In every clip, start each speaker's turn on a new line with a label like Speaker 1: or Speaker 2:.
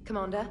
Speaker 1: Commander?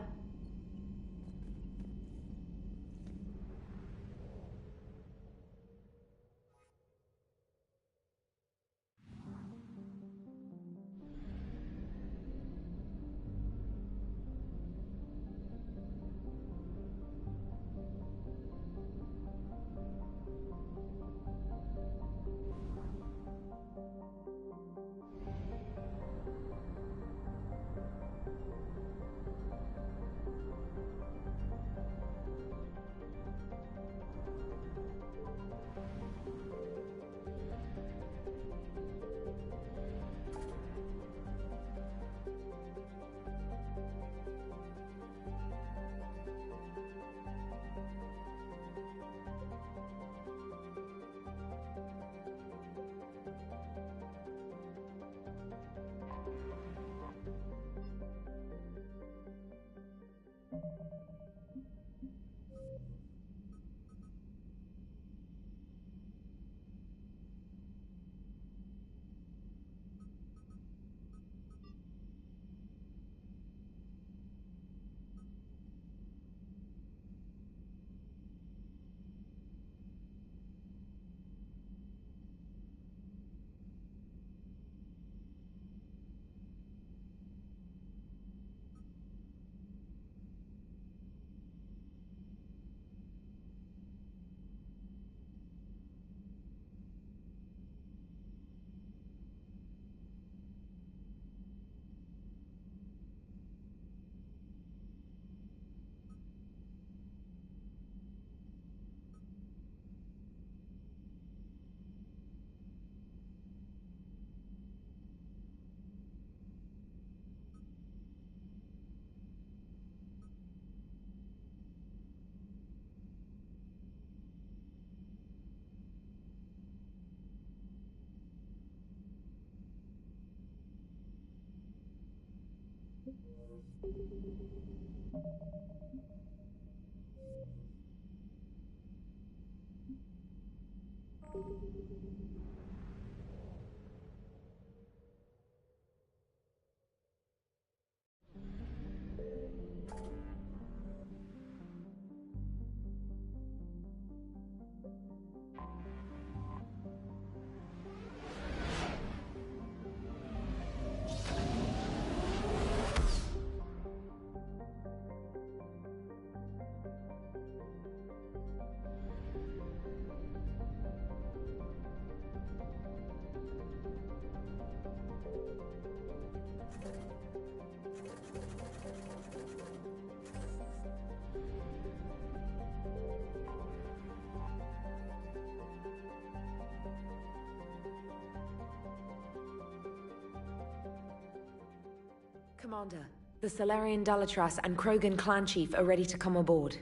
Speaker 1: Commander, the Solarian Dalatras and Krogan clan chief are ready to come aboard.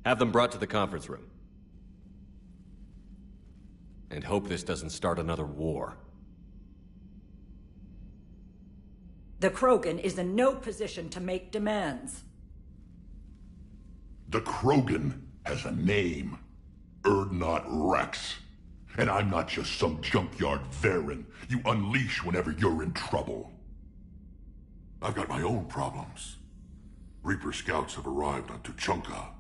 Speaker 2: Have them brought to the conference room. And hope this doesn't start another war.
Speaker 3: The Krogan is in no position to make demands.
Speaker 4: The Krogan has a name. Urdnot Rex. And I'm not just some junkyard Varen you unleash whenever you're in trouble. I've got my own problems. Reaper scouts have arrived on Tuchanka.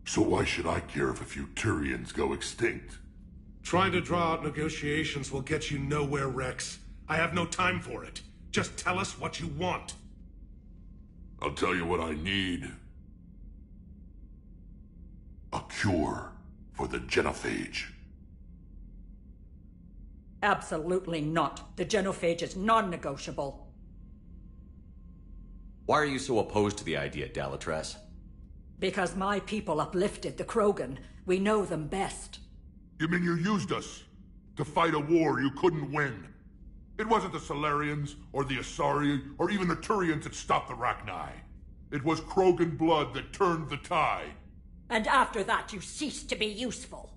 Speaker 4: So why should I care if a few Turians go extinct?
Speaker 5: Trying to draw out negotiations will get you nowhere, Rex. I have no time for it. Just tell us what you want.
Speaker 4: I'll tell you what I need. A cure for the genophage.
Speaker 3: Absolutely not. The genophage is non-negotiable.
Speaker 2: Why are you so opposed to the idea, Dalatras?
Speaker 3: Because my people uplifted the Krogan. We know them best.
Speaker 4: You mean you used us to fight a war you couldn't win? It wasn't the Solarians, or the Asari, or even the Turians that stopped the Rachni. It was Krogan blood that turned the tide.
Speaker 3: And after that, you ceased to be useful.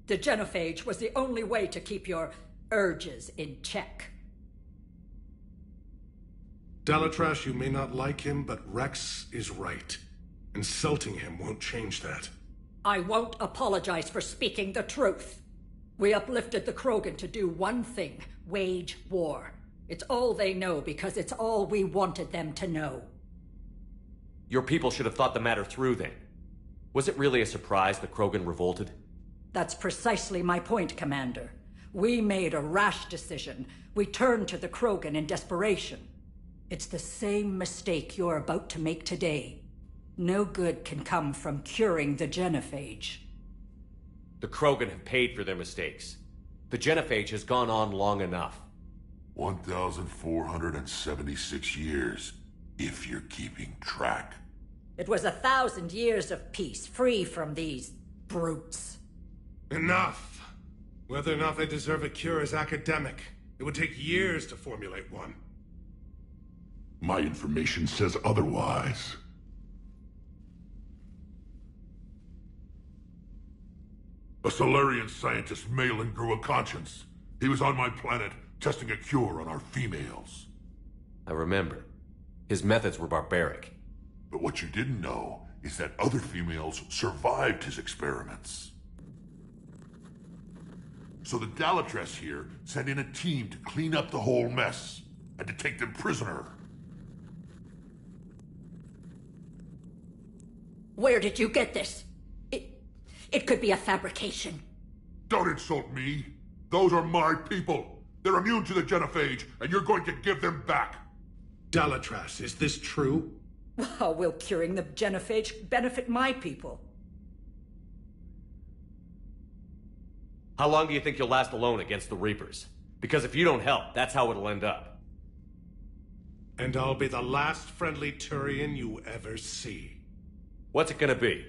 Speaker 3: The genophage was the only way to keep your urges in check.
Speaker 5: Dalatras, you may not like him, but Rex is right. Insulting him won't change that.
Speaker 3: I won't apologize for speaking the truth. We uplifted the Krogan to do one thing, wage war. It's all they know because it's all we wanted them to know.
Speaker 2: Your people should have thought the matter through then. Was it really a surprise that Krogan revolted?
Speaker 3: That's precisely my point, Commander. We made a rash decision. We turned to the Krogan in desperation. It's the same mistake you're about to make today. No good can come from curing the genophage.
Speaker 2: The Krogan have paid for their mistakes. The genophage has gone on long enough.
Speaker 4: 1,476 years, if you're keeping track.
Speaker 3: It was 1,000 years of peace, free from these brutes.
Speaker 5: Enough! Whether or not they deserve a cure is academic. It would take years to formulate one.
Speaker 4: My information says otherwise. A Solarian scientist, Malin, grew a conscience. He was on my planet, testing a cure on our females.
Speaker 2: I remember. His methods were barbaric.
Speaker 4: But what you didn't know is that other females survived his experiments. So the Dalatress here sent in a team to clean up the whole mess, and to take them prisoner.
Speaker 3: Where did you get this? It could be a fabrication.
Speaker 4: Don't insult me. Those are my people. They're immune to the genophage, and you're going to give them back.
Speaker 5: Dalatrass, is this true?
Speaker 3: How will curing the genophage benefit my people?
Speaker 2: How long do you think you'll last alone against the Reapers? Because if you don't help, that's how it'll end up.
Speaker 5: And I'll be the last friendly Turian you ever see.
Speaker 2: What's it gonna be?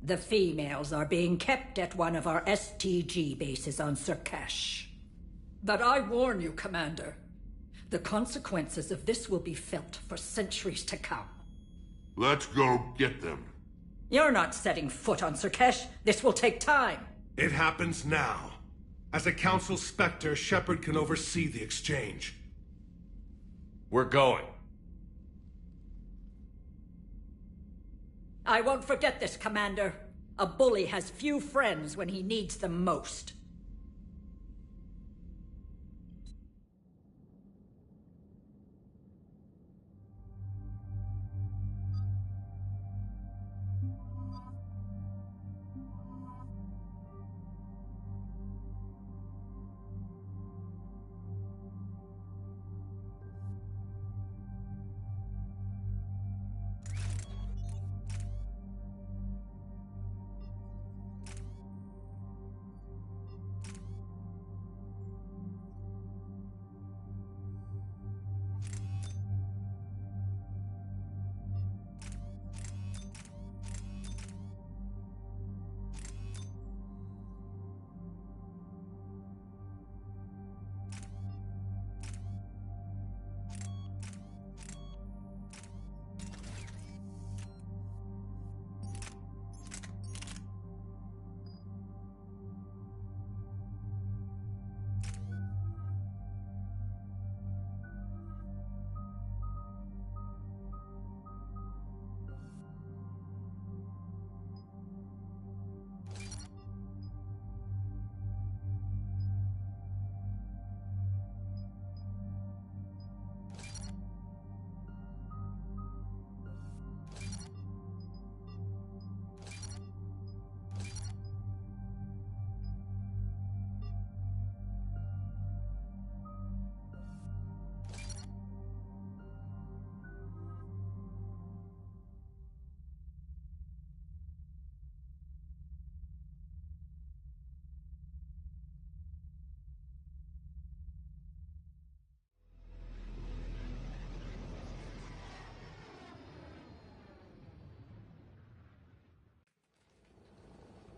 Speaker 3: The females are being kept at one of our STG bases on Surkesh. But I warn you, Commander. The consequences of this will be felt for centuries to come.
Speaker 4: Let's go get them.
Speaker 3: You're not setting foot on Surkesh. This will take time.
Speaker 5: It happens now. As a Council Spectre, Shepard can oversee the exchange.
Speaker 2: We're going.
Speaker 3: I won't forget this, Commander. A bully has few friends when he needs them most.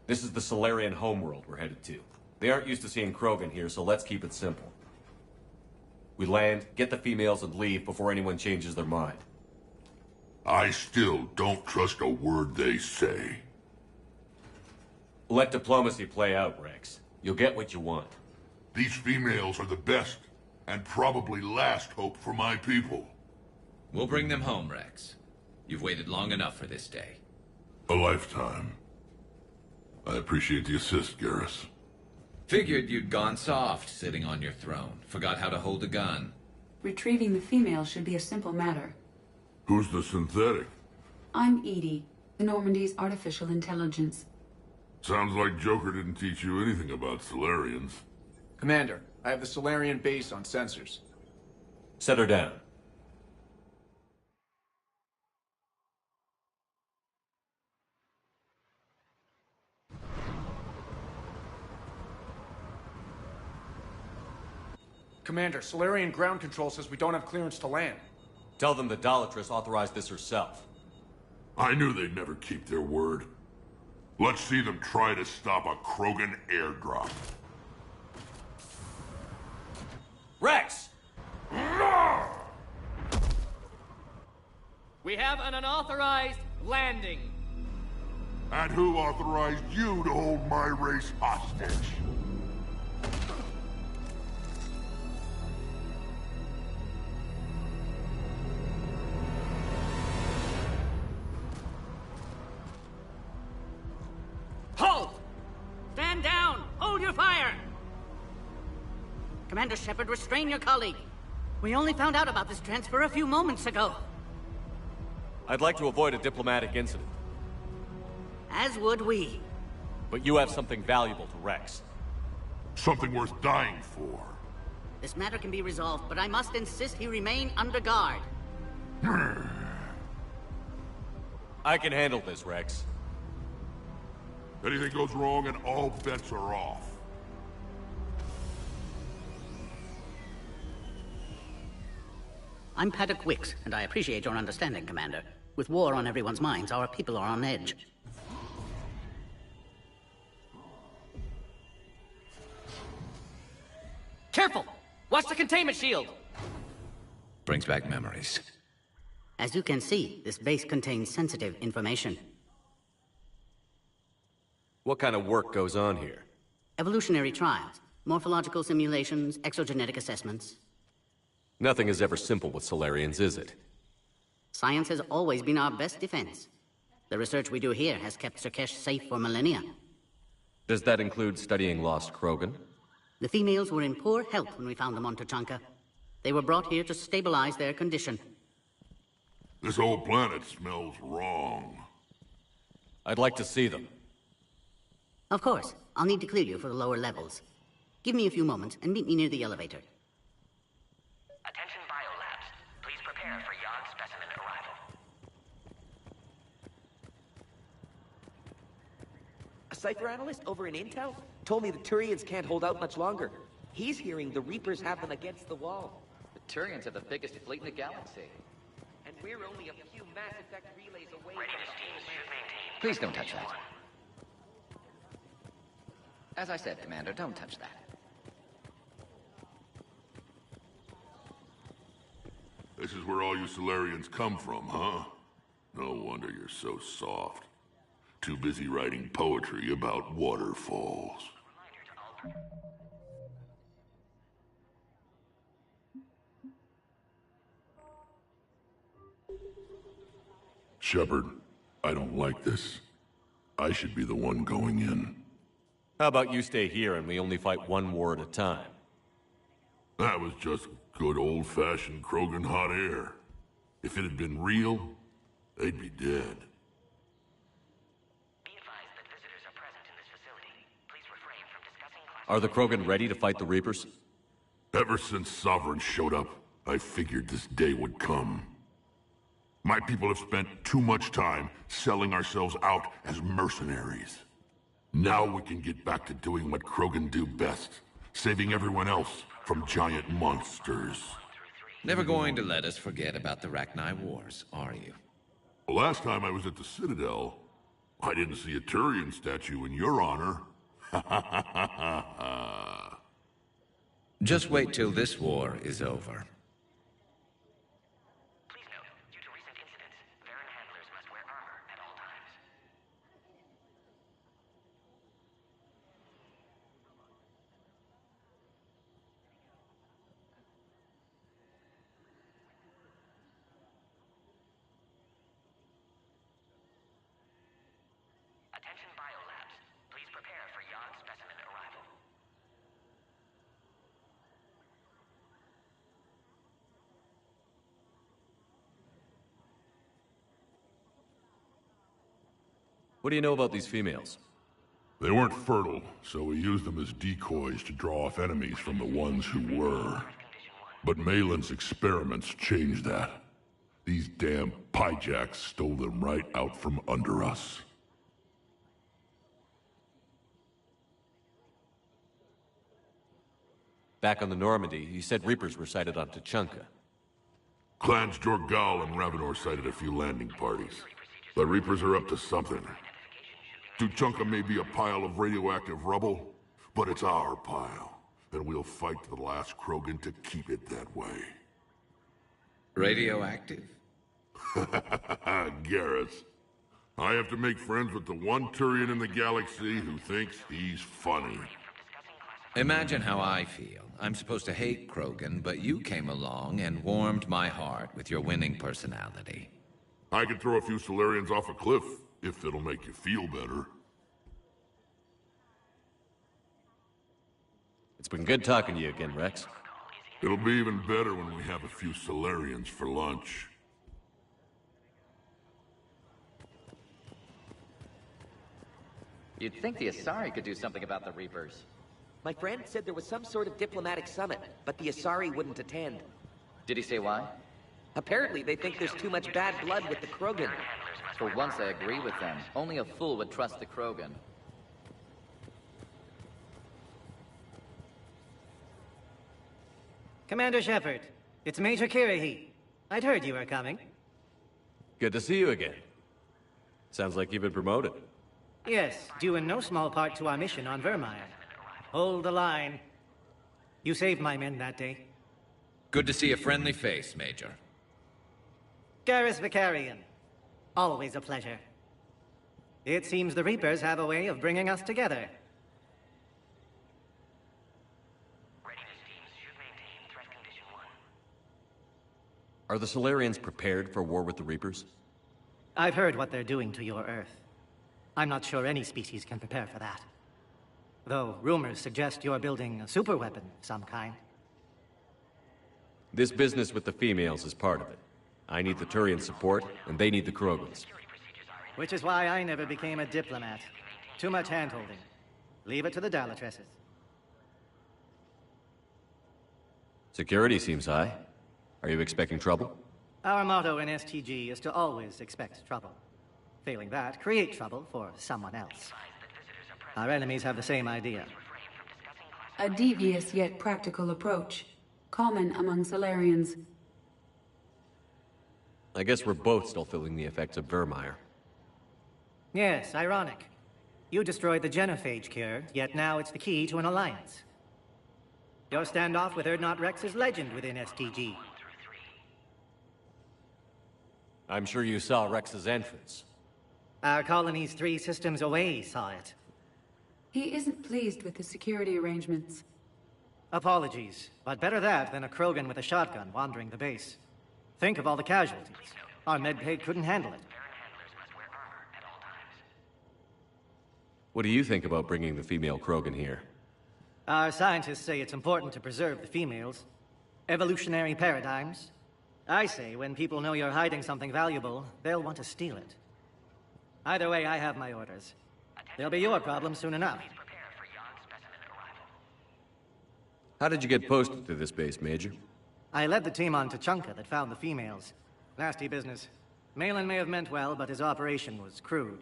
Speaker 2: This is the Solarian homeworld we're headed to. They aren't used to seeing Krogan here, so let's keep it simple. We land, get the females, and leave before anyone changes their mind.
Speaker 4: I still don't trust a word they say.
Speaker 2: Let diplomacy play out, Rex. You'll get what you want.
Speaker 4: These females are the best, and probably last hope for my people.
Speaker 6: We'll bring them home, Rex. You've waited long enough for this day.
Speaker 4: A lifetime. I appreciate the assist, Garrus.
Speaker 6: Figured you'd gone soft sitting on your throne. Forgot how to hold a gun.
Speaker 7: Retrieving the female should be a simple matter.
Speaker 4: Who's the synthetic?
Speaker 7: I'm Edie, Normandy's artificial intelligence.
Speaker 4: Sounds like Joker didn't teach you anything about Solarians.
Speaker 8: Commander, I have the Solarian base on sensors.
Speaker 2: Set her down.
Speaker 8: Commander, Solarian ground control says we don't have clearance to land.
Speaker 2: Tell them the Dolatress authorized this herself.
Speaker 4: I knew they'd never keep their word. Let's see them try to stop a Krogan airdrop.
Speaker 2: Rex!
Speaker 9: We have an unauthorized landing.
Speaker 4: And who authorized you to hold my race hostage?
Speaker 9: Halt! Stand down! Hold your fire! Commander Shepard, restrain your colleague. We only found out about this transfer a few moments ago.
Speaker 2: I'd like to avoid a diplomatic incident,
Speaker 9: As would we.
Speaker 2: but you have something valuable to Rex.
Speaker 4: Something worth dying for.
Speaker 9: This matter can be resolved, but I must insist he remain under guard.
Speaker 2: I can handle this, Rex.
Speaker 4: Anything goes wrong and all bets are off.
Speaker 9: I'm Paddock Wicks, and I appreciate your understanding, Commander. With war on everyone's minds, our people are on edge. Careful! Watch the containment shield!
Speaker 6: Brings back memories.
Speaker 9: As you can see, this base contains sensitive information.
Speaker 2: What kind of work goes on here?
Speaker 9: Evolutionary trials, morphological simulations, exogenetic assessments.
Speaker 2: Nothing is ever simple with Solarians, is it?
Speaker 9: Science has always been our best defense. The research we do here has kept Sirkesh safe for millennia.
Speaker 2: Does that include studying lost Krogan?
Speaker 9: The females were in poor health when we found them on Tuchanka. They were brought here to stabilize their condition.
Speaker 4: This whole planet smells wrong.
Speaker 2: I'd like to see them.
Speaker 9: Of course, I'll need to clear you for the lower levels. Give me a few moments and meet me near the elevator.
Speaker 10: Attention biolabs. Please prepare for Yard specimen arrival.
Speaker 11: A cipher analyst over in Intel told me the Turians can't hold out much longer. He's hearing the Reapers have them against the wall.
Speaker 10: The Turians are the biggest fleet in the galaxy. And we're only a few Mass Effect relays away from the
Speaker 6: Please don't touch that. As I said, Commander, don't touch that.
Speaker 4: This is where all you Solarians come from, huh? No wonder you're so soft. Too busy writing poetry about waterfalls. Shepard, I don't like this. I should be the one going in.
Speaker 2: How about you stay here and we only fight one war at a time?
Speaker 4: That was just good old-fashioned Krogan hot air. If it had been real, they'd be dead.
Speaker 10: Be advised that visitors are present in this facility. Please refrain from discussing
Speaker 2: Are the Krogan ready to fight the Reapers?
Speaker 4: Ever since Sovereign showed up, I figured this day would come. My people have spent too much time selling ourselves out as mercenaries. Now we can get back to doing what Krogan do best, saving everyone else from giant monsters.
Speaker 6: Never going to let us forget about the Rachni Wars, are you?
Speaker 4: The last time I was at the Citadel, I didn't see a Turian statue in your honor.
Speaker 6: Just wait till this war is over.
Speaker 10: Please note, due to recent incidents, Varen handlers must wear armor at all times. Attention biolabs. Please prepare for Yard specimen arrival.
Speaker 2: What do you know about these females?
Speaker 4: They weren't fertile, so we used them as decoys to draw off enemies from the ones who were. But Malin's experiments changed that. These damn pyjacks stole them right out from under us.
Speaker 2: Back on the Normandy, you said Reapers were sighted on Tuchanka.
Speaker 4: Clans Jorgal and Ravenor sighted a few landing parties. The Reapers are up to something. Tuchanka may be a pile of radioactive rubble, but it's our pile. And we'll fight to the last Krogan to keep it that way.
Speaker 6: Radioactive?
Speaker 4: Garrus. I have to make friends with the one Turian in the galaxy who thinks he's funny.
Speaker 6: Imagine how I feel. I'm supposed to hate Krogan, but you came along and warmed my heart with your winning personality.
Speaker 4: I could throw a few Solarians off a cliff, if it'll make you feel better.
Speaker 2: It's been good talking to you again, Rex.
Speaker 4: It'll be even better when we have a few Solarians for lunch.
Speaker 10: You'd think the Asari could do something about the Reapers.
Speaker 11: My friend said there was some sort of diplomatic summit, but the Asari wouldn't attend.
Speaker 10: Did he say why?
Speaker 11: Apparently they think there's too much bad blood with the Krogan.
Speaker 10: For once I agree with them. Only a fool would trust the Krogan.
Speaker 12: Commander Shepard, it's Major Kirahi. I'd heard you were coming.
Speaker 2: Good to see you again. Sounds like you've been promoted.
Speaker 12: Yes, due in no small part to our mission on Vermire. Hold the line. You saved my men that day.
Speaker 6: Good to see a friendly face, Major.
Speaker 12: Garrus Vicarian. Always a pleasure. It seems the Reapers have a way of bringing us together.
Speaker 2: Are the Solarians prepared for war with the Reapers?
Speaker 12: I've heard what they're doing to your Earth. I'm not sure any species can prepare for that. Though rumors suggest you're building a superweapon of some kind.
Speaker 2: This business with the females is part of it. I need the Turian support, and they need the Krogans.
Speaker 12: Which is why I never became a diplomat. Too much hand-holding. Leave it to the Dalatresses.
Speaker 2: Security seems high. Are you expecting trouble?
Speaker 12: Our motto in STG is to always expect trouble. Failing that, create trouble for someone else. Our enemies have the same idea.
Speaker 7: A devious yet practical approach. Common among Solarians.
Speaker 2: I guess we're both still feeling the effects of Vermire.
Speaker 12: Yes, ironic. You destroyed the genophage cure, yet now it's the key to an alliance. Your standoff with Urdnot Rex is legend within STG.
Speaker 2: I'm sure you saw Rex's entrance.
Speaker 12: Our colony's 3 systems away saw it.
Speaker 7: He isn't pleased with the security arrangements.
Speaker 12: Apologies, but better that than a Krogan with a shotgun wandering the base. Think of all the casualties. Our medpaid couldn't handle it.
Speaker 2: What do you think about bringing the female Krogan here?
Speaker 12: Our scientists say it's important to preserve the females. Evolutionary paradigms. I say when people know you're hiding something valuable, they'll want to steal it. Either way, I have my orders. They'll be your problem soon enough.
Speaker 2: How did you get posted to this base, Major?
Speaker 12: I led the team on Tuchanka that found the females. Nasty business. Malin may have meant well, but his operation was crude.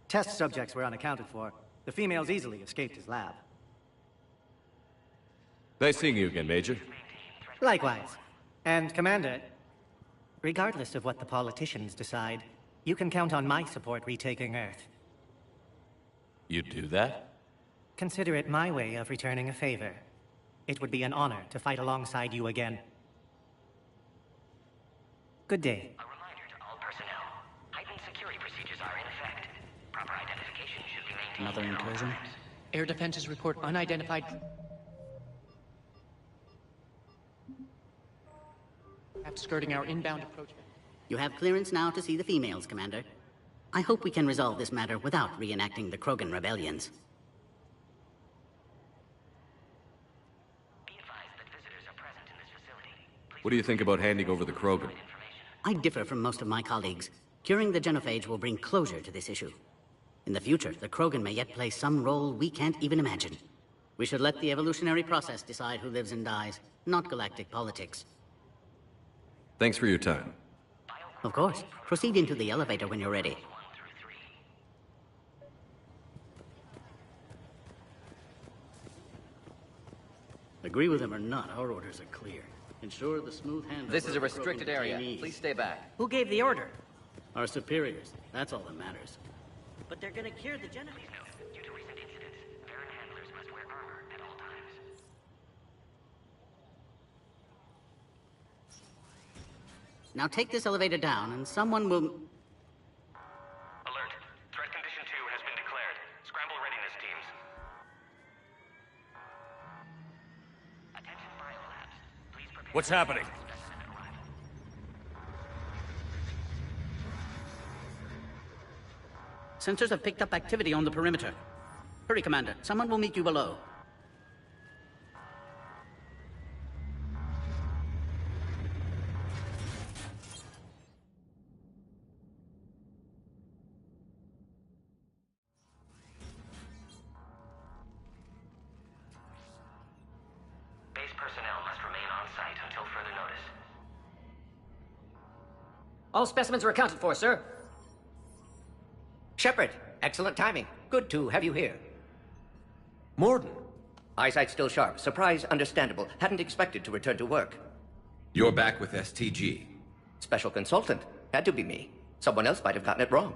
Speaker 12: Test subjects were unaccounted for. The females easily escaped his lab.
Speaker 2: Nice seeing you again, Major.
Speaker 12: Likewise. And, Commander, regardless of what the politicians decide, you can count on my support retaking Earth.
Speaker 2: You'd do that?
Speaker 12: Consider it my way of returning a favor. It would be an honor to fight alongside you again. Good day.
Speaker 13: A reminder to all personnel. Heightened security procedures are in effect. Proper identification should be maintained.
Speaker 14: Another incursion?
Speaker 15: Air defenses report unidentified... skirting our inbound approach.
Speaker 9: You have clearance now to see the females, Commander. I hope we can resolve this matter without reenacting the Krogan rebellions.
Speaker 2: What do you think about handing over the Krogan?
Speaker 9: I differ from most of my colleagues. Curing the genophage will bring closure to this issue. In the future, the Krogan may yet play some role we can't even imagine. We should let the evolutionary process decide who lives and dies, not galactic politics.
Speaker 2: Thanks for your time.
Speaker 9: Of course. Proceed into the elevator when you're ready. Agree with him or not, our orders are clear. Ensure the smooth handover.
Speaker 10: This is a restricted area. Please stay back.
Speaker 9: Who gave the order? Our superiors. That's all that matters. But they're gonna cure the generators.
Speaker 13: Due to recent incidents, Baron handlers must wear armor at all times.
Speaker 9: Now take this elevator down and someone will...
Speaker 13: Alert. Threat condition 2 has been declared. Scramble readiness teams. Attention biolabs. Please prepare...
Speaker 2: What's happening?
Speaker 9: Sensors have picked up activity on the perimeter. Hurry, Commander. Someone will meet you below.
Speaker 13: Base personnel must remain on site until further notice.
Speaker 15: All specimens are accounted for, sir.
Speaker 11: Shepard, excellent timing. Good to have you here.
Speaker 2: Morden.
Speaker 11: Eyesight still sharp. Surprise understandable. Hadn't expected to return to work.
Speaker 6: You're back with STG.
Speaker 11: Special consultant. Had to be me. Someone else might have gotten it wrong.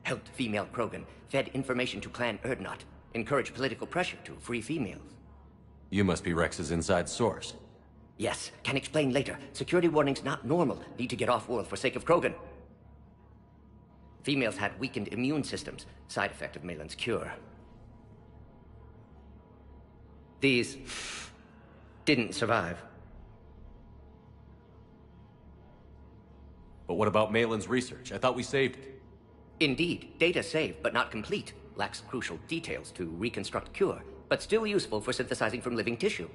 Speaker 11: Helped female Krogan. Fed information to Clan Erdnot. Encouraged political pressure to free females.
Speaker 2: You must be Rex's inside source.
Speaker 11: Yes, can explain later. Security warnings not normal. Need to get off-world for sake of Krogan. Females had weakened immune systems. Side effect of Malin's cure. These... didn't survive.
Speaker 2: But what about Malin's research? I thought we saved it.
Speaker 11: Indeed, data saved, but not complete. Lacks crucial details to reconstruct cure, but still useful for synthesizing from living tissue.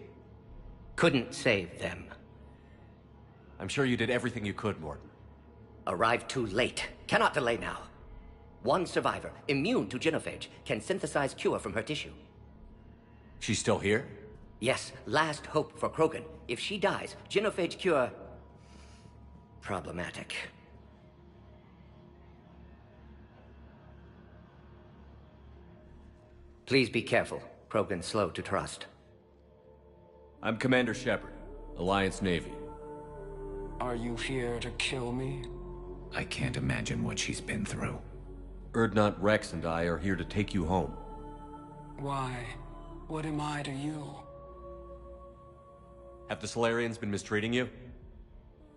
Speaker 11: Couldn't save them.
Speaker 2: I'm sure you did everything you could, Morden.
Speaker 11: Arrived too late. Cannot delay now. One survivor, immune to genophage, can synthesize cure from her tissue.
Speaker 2: She's still here?
Speaker 11: Yes, last hope for Krogan. If she dies, genophage cure... problematic. Please be careful. Krogan's slow to trust.
Speaker 2: I'm Commander Shepard, Alliance Navy.
Speaker 14: Are you here to kill me?
Speaker 6: I can't imagine what she's been through.
Speaker 2: Erdnot, Rex, and I are here to take you home.
Speaker 14: Why? What am I to you?
Speaker 2: Have the Solarians been mistreating you?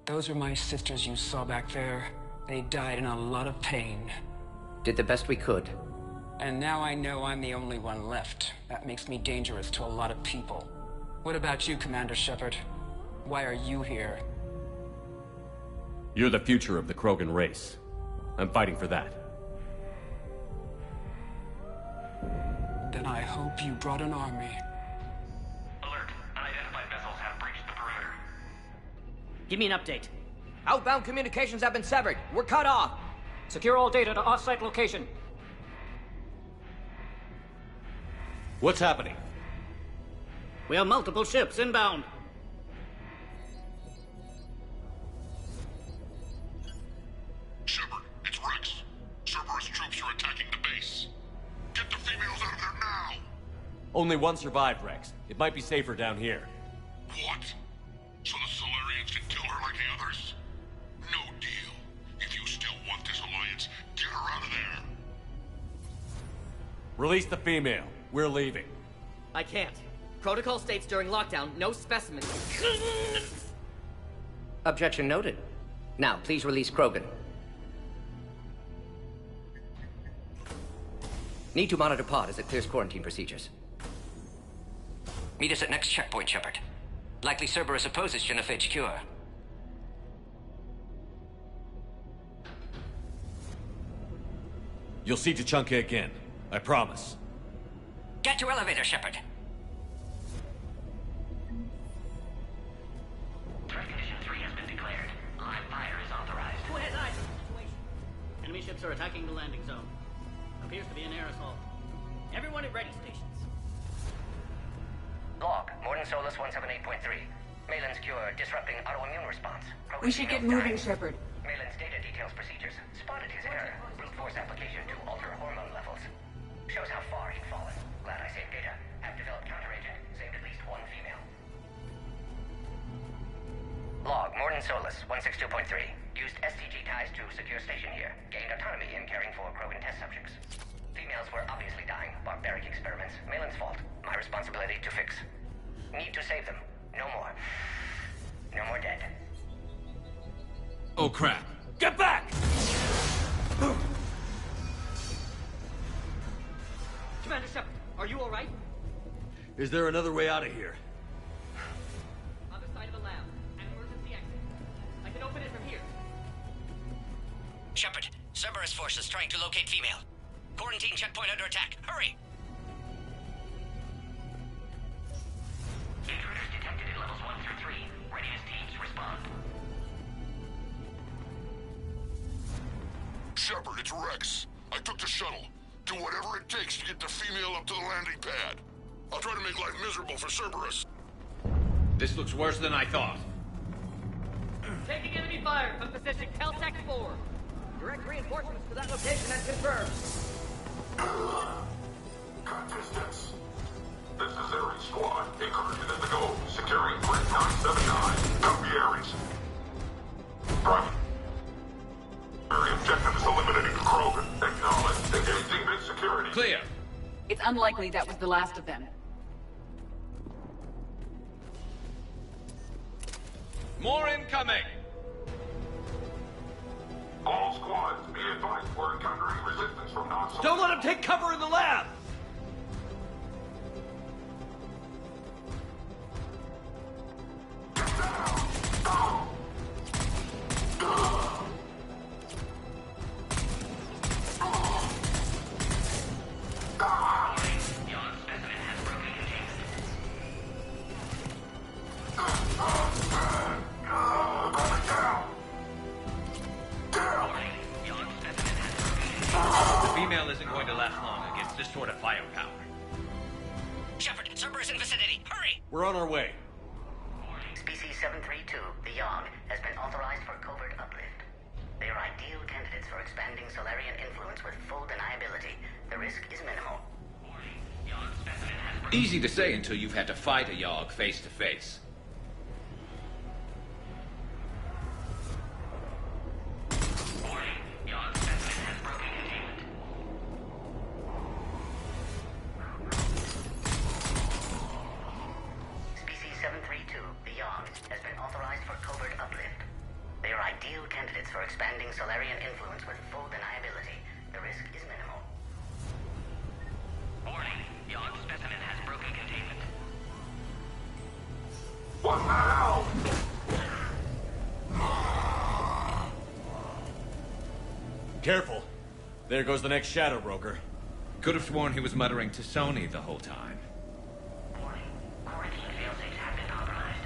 Speaker 14: Those are my sisters you saw back there. They died in a lot of pain.
Speaker 11: Did the best we could.
Speaker 14: And now I know I'm the only one left. That makes me dangerous to a lot of people. What about you, Commander Shepard? Why are you here?
Speaker 2: You're the future of the Krogan race. I'm fighting for that.
Speaker 14: Then I hope you brought an army.
Speaker 13: Alert. Unidentified vessels have breached the perimeter.
Speaker 9: Give me an update.
Speaker 15: Outbound communications have been severed. We're cut off. Secure all data to off-site location.
Speaker 2: What's happening?
Speaker 9: We have multiple ships inbound.
Speaker 4: Shepard, it's Rex. Cerberus troops are attacking the base. Get the females out of there now!
Speaker 2: Only one survived, Rex. It might be safer down here.
Speaker 4: What? So the Solarians can kill her like the others? No deal. If you still want this alliance, get her out of there.
Speaker 2: Release the female. We're leaving.
Speaker 16: I can't. Protocol states during lockdown, no specimens.
Speaker 11: Objection noted. Now, please release Krogan. Need to monitor pod as it clears quarantine procedures.
Speaker 13: Meet us at next checkpoint, Shepard. Likely Cerberus opposes genophage cure.
Speaker 2: You'll see Tachanka again. I promise.
Speaker 13: Get to elevator, Shepard. Threat condition 3 has been declared. Live fire is authorized.
Speaker 16: Who has eyes?
Speaker 13: Solus 178.3. Malin's cure disrupting autoimmune response.
Speaker 7: We should get moving, Shepard.
Speaker 13: Malin's data details procedures. Spotted his error. Brute force application to alter hormone levels. Shows how far he'd fallen. Glad I saved data. Have developed counteragent. Saved at least one female. Log, Morden Solus 162.3. Used STG ties to secure station here. Gained autonomy in caring for Krogan test subjects. Females were obviously dying. Barbaric experiments. Malin's fault. My responsibility to fix. Need to save them. No more. No more dead.
Speaker 6: Oh, crap.
Speaker 15: Get back!
Speaker 16: Commander Shepard, are you alright?
Speaker 17: Is there another way out of here?
Speaker 16: Other side of the lab. An emergency exit. I can open it from here.
Speaker 13: Shepard, Cerberus forces trying to locate female. Quarantine checkpoint under attack. Hurry! Intruders detected at levels 1 through 3. Readiness teams respond.
Speaker 4: Shepard, it's Rex. I took the shuttle. Do whatever it takes to get the female up to the landing pad. I'll try to make life miserable for Cerberus.
Speaker 6: This looks worse than I thought.
Speaker 16: Taking enemy fire from position Caltech 4.
Speaker 15: Direct reinforcements to that location and confirmed.
Speaker 4: Cut distance. This is Ares Squad. Incursion in the go. Securing grid 979. Copy Ares. Primary objective is eliminating the Krogan. Acknowledge. Engaging mid-security.
Speaker 6: Clear.
Speaker 7: It's unlikely that was the last of them.
Speaker 6: More incoming!
Speaker 4: All squads, be advised we're encountering resistance from non-soldiers.
Speaker 17: Don't let him take cover in the lab!
Speaker 6: Isn't going to last long against this sort of firepower.
Speaker 13: Shepard, Cerberus in vicinity. Hurry!
Speaker 2: We're on our way.
Speaker 9: Species 732, the Yogg, has been authorized for covert uplift. They are ideal candidates for expanding Solarian influence with full deniability. The risk is minimal.
Speaker 6: Easy to say until you've had to fight a Yogg face to face.
Speaker 9: For expanding Solarian influence with full deniability. The risk is minimal.
Speaker 13: Warning, Yogg specimen has broken containment.
Speaker 4: What the hell?
Speaker 2: Careful. There goes the next shadow broker.
Speaker 6: Could have sworn he was muttering to Sony the whole time.
Speaker 13: Warning, quarantine failsafes have been compromised.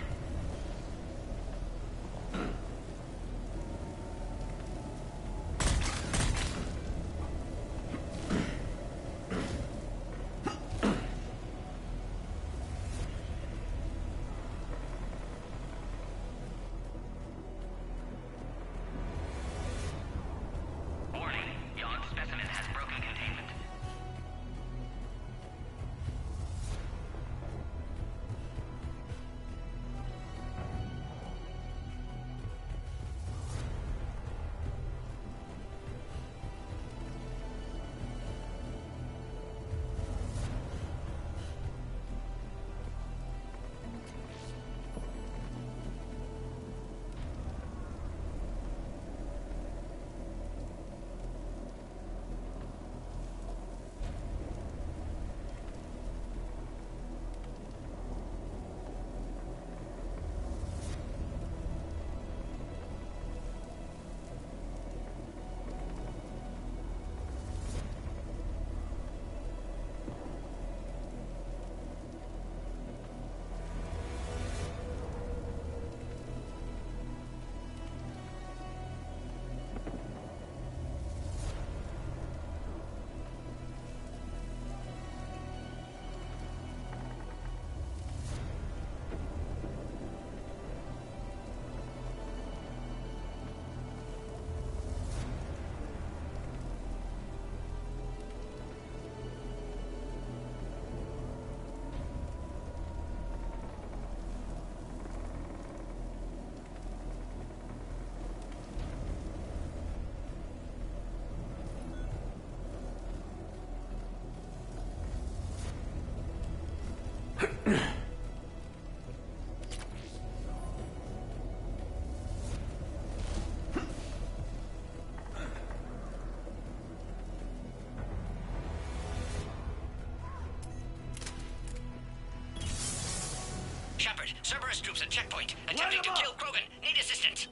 Speaker 13: Shepard, Cerberus troops at checkpoint. Attempting to kill Krogan. Need assistance.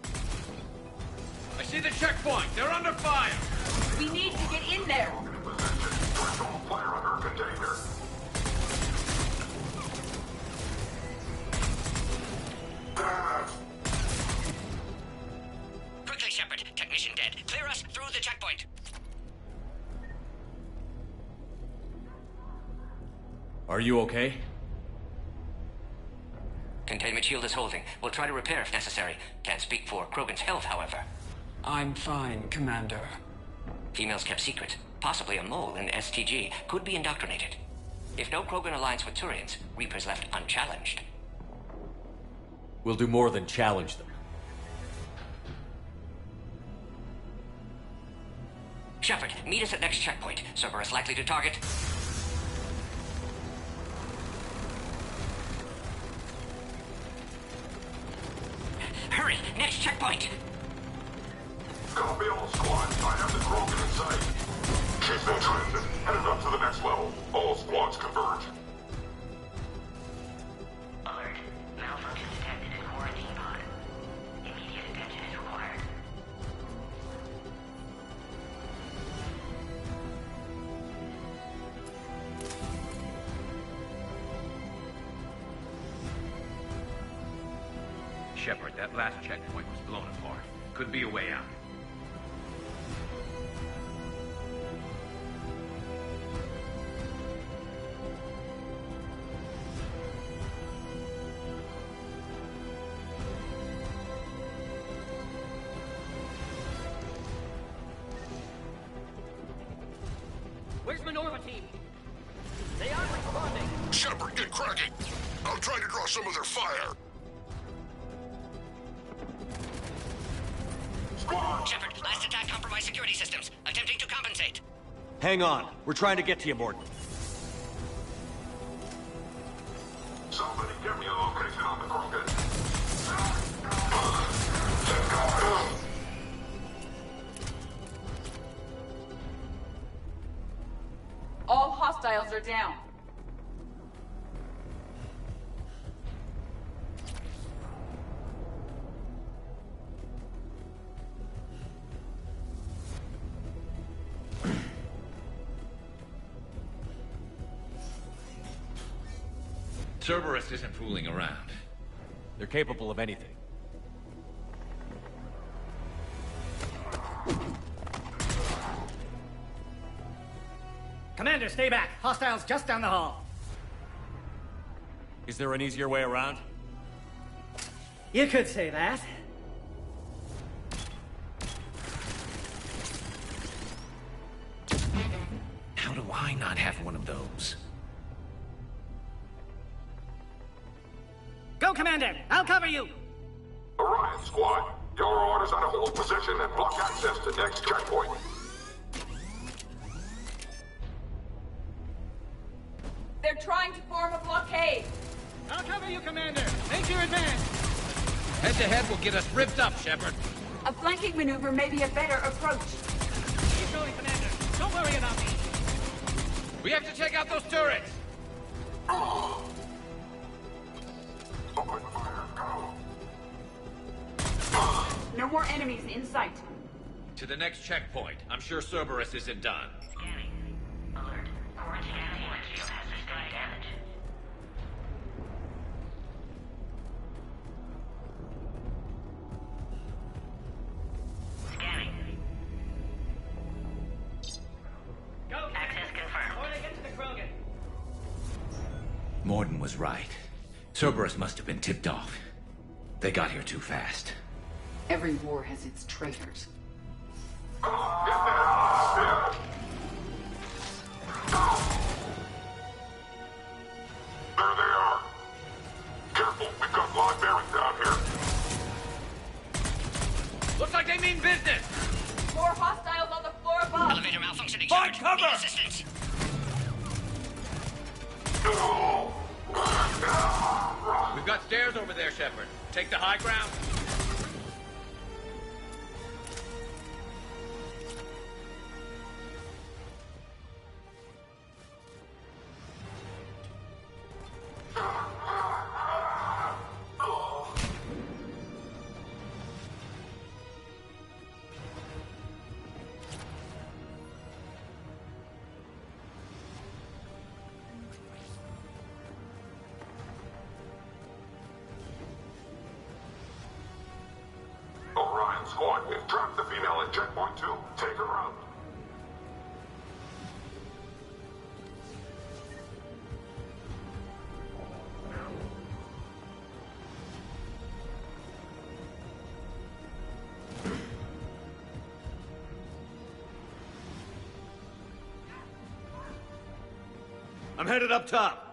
Speaker 6: I see the checkpoint. They're under fire.
Speaker 18: We need to get in there.
Speaker 13: Quickly, Shepard. Technician dead. Clear us through the checkpoint.
Speaker 2: Are you okay?
Speaker 11: Containment shield is holding. We'll try to repair if necessary. Can't speak for Krogan's health, however.
Speaker 14: I'm fine, Commander.
Speaker 11: Females kept secret. Possibly a mole in STG. Could be indoctrinated. If no Krogan aligns with Turians, Reapers left unchallenged.
Speaker 2: We'll do more than challenge them.
Speaker 11: Shepard, meet us at next checkpoint. Cerberus likely to target. Hurry! Next checkpoint!
Speaker 4: Copy all squads. I have the Krogan in sight. She's been trimmed. Headed up to the next level. All squads converge.
Speaker 9: Alert. Malfunction detected in quarantine pod. Immediate attention is required.
Speaker 6: Shepard, that last checkpoint was blown apart. Could be a way out.
Speaker 15: Where's Minerva team? They aren't responding.
Speaker 4: Shepard, get cracking. I'll try to draw some of their fire.
Speaker 13: Shepard, last attack compromised security systems. Attempting to compensate.
Speaker 17: Hang on. We're trying to get to you, Morden.
Speaker 4: Somebody get me a location on the Krogan.
Speaker 18: All hostiles are down.
Speaker 6: Cerberus isn't fooling around.
Speaker 2: They're capable of anything.
Speaker 12: Commander, stay back. Hostiles just down the hall.
Speaker 2: Is there an easier way around?
Speaker 12: You could say that.
Speaker 6: How do I not have one of those?
Speaker 12: Go, Commander! I'll cover you!
Speaker 4: Orion squad, your orders are to hold position and block access to next checkpoint.
Speaker 18: They're trying to form a blockade.
Speaker 12: I'll cover you, Commander. Make your advance.
Speaker 6: Head-to-head will get us ripped up, Shepard.
Speaker 18: A flanking maneuver may be a better approach.
Speaker 12: Keep going, Commander. Don't worry about me.
Speaker 6: We have to take out those turrets!
Speaker 4: Open fire, go.
Speaker 18: No more enemies in sight.
Speaker 6: To the next checkpoint. I'm sure Cerberus isn't done.
Speaker 9: Scanning. Alert. Quarantine shield has sustained damage. Scanning.
Speaker 12: Go,
Speaker 9: Access confirmed.
Speaker 12: before they get to the Krogan.
Speaker 6: Morden was right. Cerberus must have been tipped off. They got here too fast.
Speaker 18: Every war has its traitors.
Speaker 4: There they are. Careful, we've got live bearings down here.
Speaker 6: Looks like they mean business!
Speaker 18: More hostiles on the floor above.
Speaker 13: Elevator malfunctioning.
Speaker 6: Find
Speaker 13: Shepard.
Speaker 6: cover!
Speaker 13: Need assistance.
Speaker 6: stairs over there, Shepard. Take the high ground.
Speaker 4: Squad, we've trapped the female at checkpoint 2. Take her out.
Speaker 17: I'm headed up top.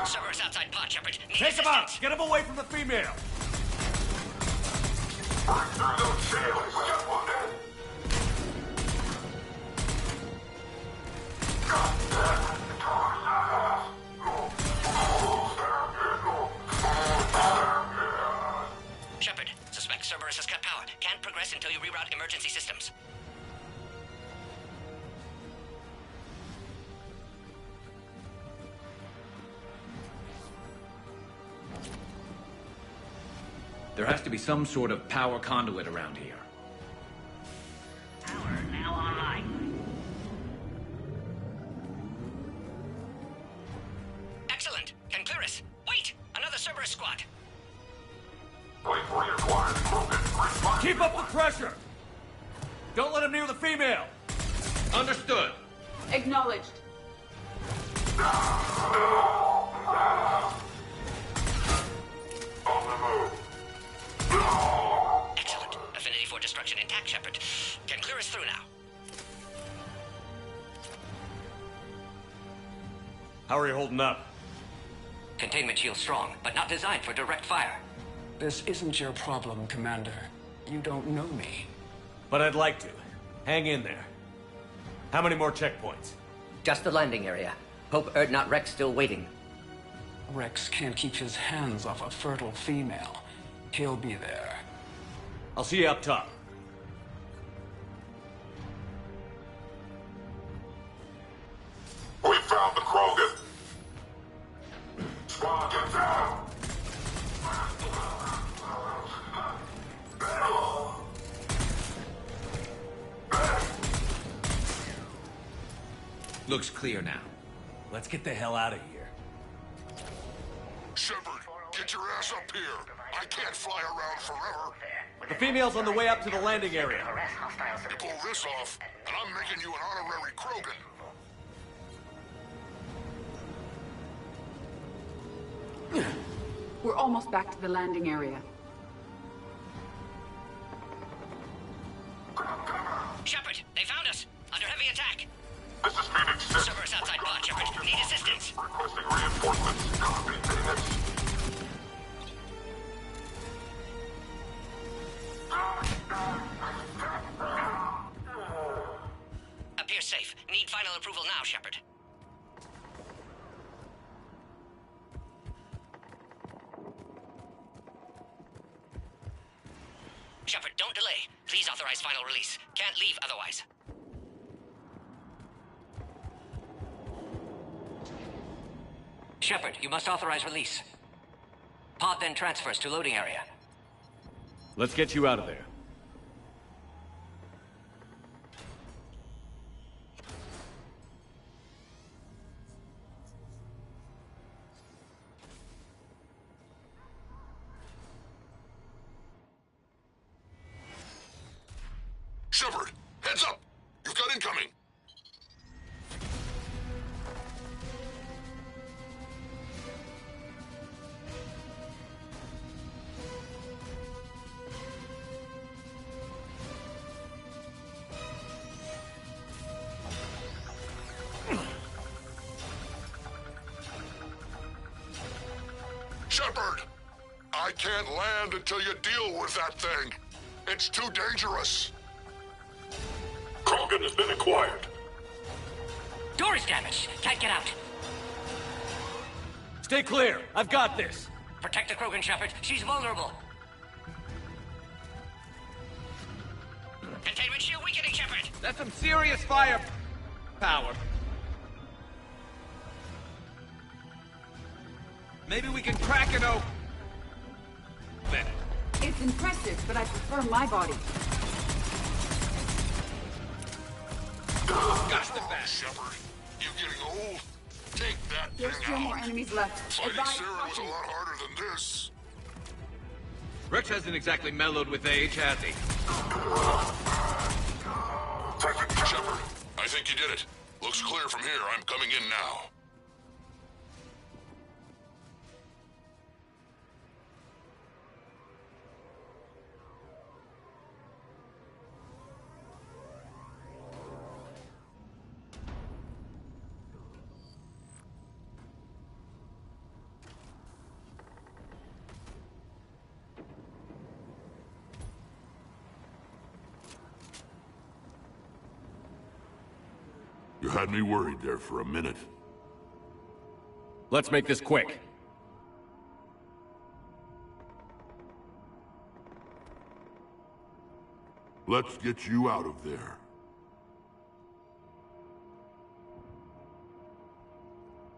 Speaker 13: Servers outside pod, Shepard.
Speaker 17: Take him out! Get him away from the female!
Speaker 4: Break through those shields! Get one in!
Speaker 13: Shepard, suspect Cerberus has cut power. Can't progress until you reroute emergency systems.
Speaker 6: There has to be some sort of power conduit around here.
Speaker 9: Power now online.
Speaker 13: Excellent. Can clear us. Wait! Another Cerberus squad.
Speaker 4: Wait for your quiet.
Speaker 17: Keep up the pressure! Don't let him near the female!
Speaker 6: Understood.
Speaker 18: Acknowledged.
Speaker 13: Excellent. Affinity for destruction intact, Shepard. Can clear us through now.
Speaker 17: How are you holding up?
Speaker 13: Containment shield strong, but not designed for direct fire.
Speaker 14: This isn't your problem, Commander. You don't know me.
Speaker 17: But I'd like to. Hang in there. How many more checkpoints?
Speaker 11: Just the landing area. Hope Erdnot Rex still waiting.
Speaker 14: Rex can't keep his hands off a fertile female. He'll be there.
Speaker 17: I'll see you up top.
Speaker 4: We found the Krogan. Squad, get down!
Speaker 6: Looks clear now.
Speaker 17: Let's get the hell out of here.
Speaker 4: Shepard, get your ass up here. I can't fly around forever.
Speaker 17: The female's on the way up to the landing area.
Speaker 4: You pull this off, and I'm making you an honorary Krogan.
Speaker 7: We're almost back to the landing area.
Speaker 13: Shepard, they found us. Under heavy attack.
Speaker 4: This is Phoenix 6.
Speaker 13: Servers outside pod, Shepard. Need assistance.
Speaker 4: Requesting reinforcements. Copy, Phoenix.
Speaker 13: Appears safe. Need final approval now, Shepard. Shepard, don't delay. Please authorize final release. Can't leave otherwise. Shepard, you must authorize release. Pod then transfers to loading area.
Speaker 17: Let's get you out of there.
Speaker 4: Shepard, heads up! You've got incoming! can't land until you deal with that thing. It's too dangerous. Krogan has been acquired.
Speaker 13: Door is damaged. Can't get out.
Speaker 17: Stay clear. I've got this.
Speaker 13: Protect the Krogan, Shepard. She's vulnerable. Containment shield weakening, Shepard.
Speaker 6: That's some serious fire power. Maybe we can crack it open.
Speaker 18: It's impressive, but I prefer my body.
Speaker 6: Got the best.
Speaker 4: Shepard, you getting old? Take that
Speaker 18: There's
Speaker 4: thing
Speaker 18: still
Speaker 4: out.
Speaker 18: more enemies left.
Speaker 4: Fighting
Speaker 18: Advise
Speaker 4: Sarah was a
Speaker 18: caution.
Speaker 4: lot harder than this.
Speaker 6: Rex hasn't exactly mellowed with age, has he?
Speaker 4: Shepard, I think you did it. Looks clear from here. I'm coming in now. You had me worried there for a minute.
Speaker 2: Let's make this quick.
Speaker 4: Let's get you out of there.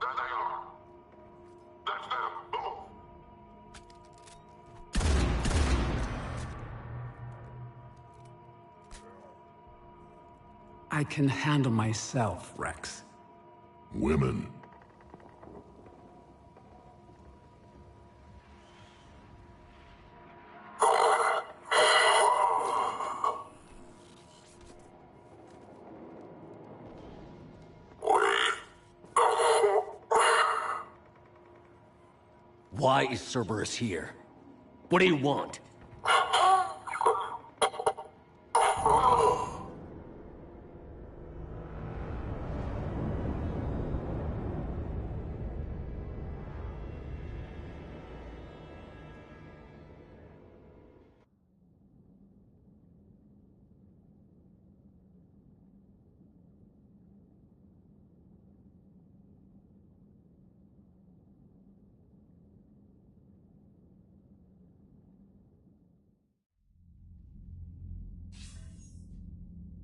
Speaker 4: There they are. That's them, both.
Speaker 19: I can handle myself, Rex.
Speaker 4: Women.
Speaker 17: Why is Cerberus here? What do you want?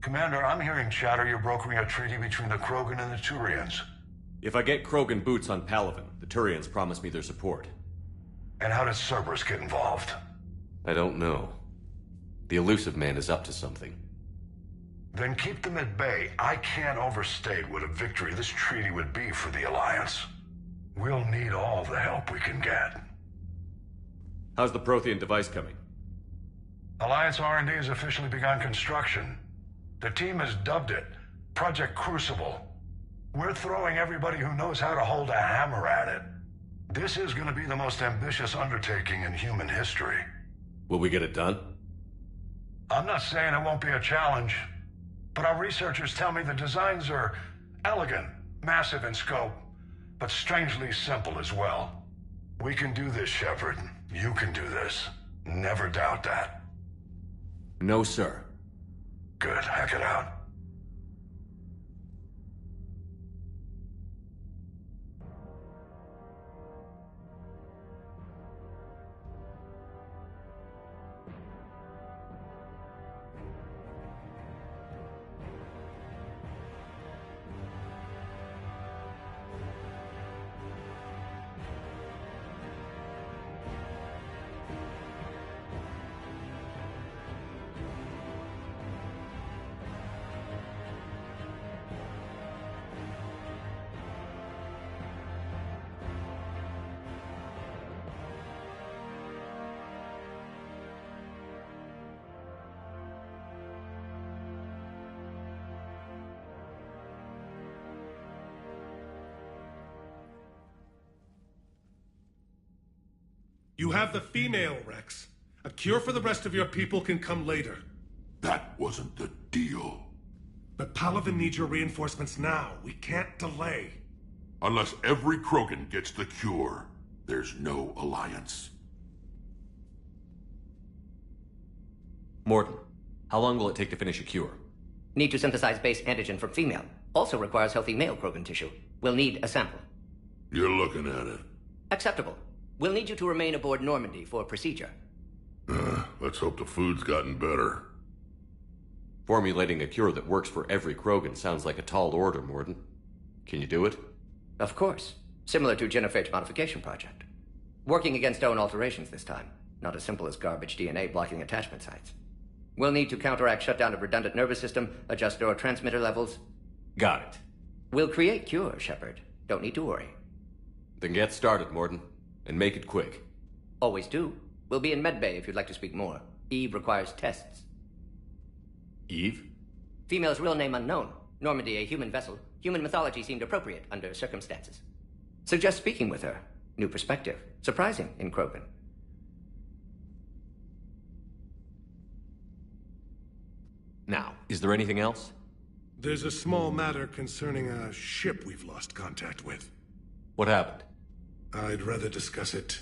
Speaker 20: Commander, I'm hearing chatter you're brokering a treaty between the Krogan and the Turians.
Speaker 2: If I get Krogan boots on Palaven, the Turians promise me their support.
Speaker 20: And how does Cerberus get involved?
Speaker 2: I don't know. The Elusive Man is up to something.
Speaker 20: Then keep them at bay. I can't overstate what a victory this treaty would be for the Alliance. We'll need all the help we can get.
Speaker 2: How's the Prothean device coming?
Speaker 20: Alliance R&D has officially begun construction. The team has dubbed it Project Crucible. We're throwing everybody who knows how to hold a hammer at it. This is going to be the most ambitious undertaking in human history.
Speaker 2: Will we get it done?
Speaker 20: I'm not saying it won't be a challenge, but our researchers tell me the designs are elegant, massive in scope, but strangely simple as well. We can do this, Shepard. You can do this. Never doubt that.
Speaker 2: No, sir.
Speaker 20: Good. Hack it out.
Speaker 5: You have the female, Rex. A cure for the rest of your people can come later.
Speaker 4: That wasn't the deal.
Speaker 5: But Palaven needs your reinforcements now. We can't delay.
Speaker 4: Unless every Krogan gets the cure, there's no alliance.
Speaker 2: Morton, how long will it take to finish a cure?
Speaker 11: Need to synthesize base antigen from female. Also requires healthy male Krogan tissue. We'll need a sample.
Speaker 4: You're looking at it.
Speaker 11: Acceptable. We'll need you to remain aboard Normandy for procedure.
Speaker 4: Let's hope the food's gotten better.
Speaker 2: Formulating a cure that works for every Krogan sounds like a tall order, Morton. Can you do it?
Speaker 11: Of course. Similar to Genophage modification project. Working against own alterations this time. Not as simple as garbage DNA blocking attachment sites. We'll need to counteract shutdown of redundant nervous system, adjust neurotransmitter levels.
Speaker 2: Got it.
Speaker 11: We'll create cure, Shepard. Don't need to worry.
Speaker 2: Then get started, Morton. And make it quick.
Speaker 11: Always do. We'll be in medbay if you'd like to speak more. Eve requires tests.
Speaker 2: Eve?
Speaker 11: Female's real name unknown. Normandy a human vessel. Human mythology seemed appropriate under circumstances. Suggest speaking with her. New perspective. Surprising in Krogan.
Speaker 2: Now, is there anything else?
Speaker 5: There's a small matter concerning a ship we've lost contact with.
Speaker 2: What happened?
Speaker 5: I'd rather discuss it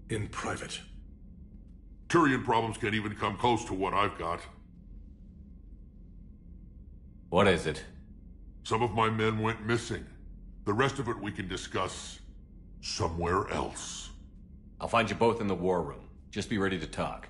Speaker 5: in private.
Speaker 4: Turian problems can't even come close to what I've got.
Speaker 2: What is it?
Speaker 4: Some of my men went missing. The rest of it we can discuss somewhere else.
Speaker 2: I'll find you both in the war room. Just be ready to talk.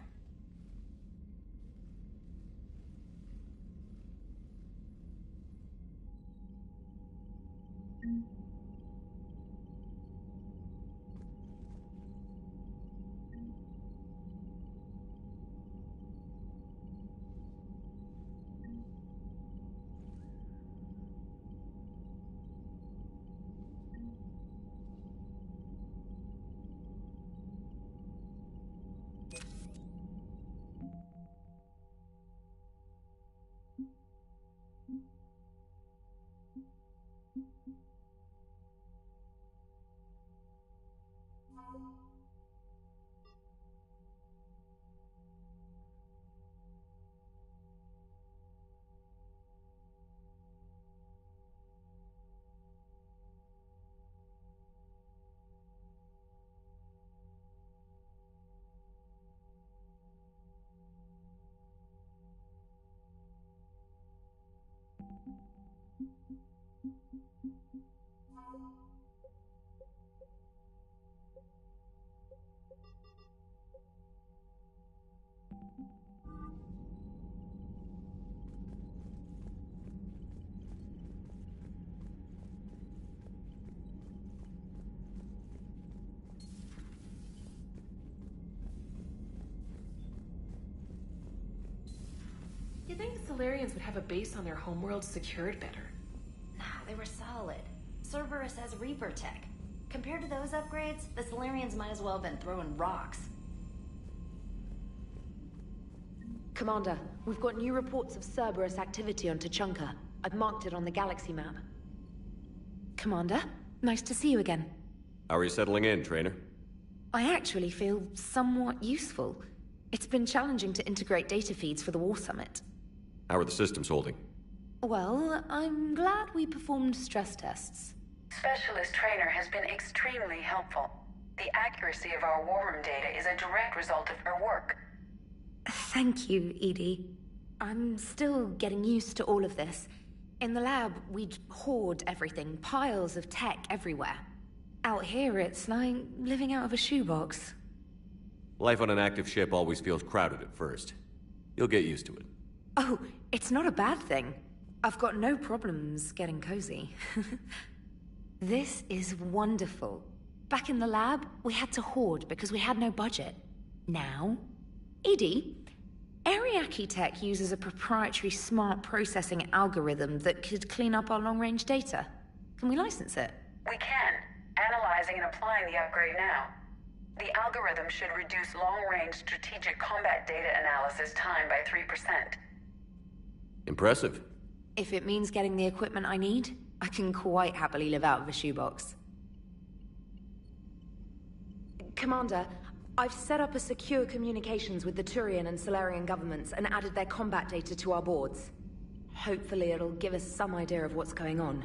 Speaker 21: You'd think the Solarians would have a base on their homeworld secured better.
Speaker 22: Nah, they were solid. Cerberus has Reaper tech. Compared to those upgrades, the Solarians might as well have been throwing rocks.
Speaker 1: Commander, we've got new reports of Cerberus activity on Tuchanka. I've marked it on the galaxy map. Commander, nice to see you again.
Speaker 2: How are you settling in, Trainer?
Speaker 1: I actually feel somewhat useful. It's been challenging to integrate data feeds for the War Summit.
Speaker 2: How are the systems holding?
Speaker 1: Well, I'm glad we performed stress tests.
Speaker 18: Specialist Trainer has been extremely helpful. The accuracy of our war room data is a direct result of her work.
Speaker 1: Thank you, Edie. I'm still getting used to all of this. In the lab, we'd hoard everything, piles of tech everywhere. Out here, it's like living out of a shoebox.
Speaker 2: Life on an active ship always feels crowded at first. You'll get used to it.
Speaker 1: Oh, it's not a bad thing. I've got no problems getting cozy. This is wonderful. Back in the lab, we had to hoard because we had no budget. Now, Edie, Ariake Tech uses a proprietary smart processing algorithm that could clean up our long-range data. Can we license it?
Speaker 18: We can. Analyzing and applying the upgrade now. The algorithm should reduce long-range strategic combat data analysis time by 3%.
Speaker 2: Impressive.
Speaker 1: If it means getting the equipment I need, I can quite happily live out of a shoebox. Commander, I've set up a secure communications with the Turian and Solarian governments and added their combat data to our boards. Hopefully it'll give us some idea of what's going on.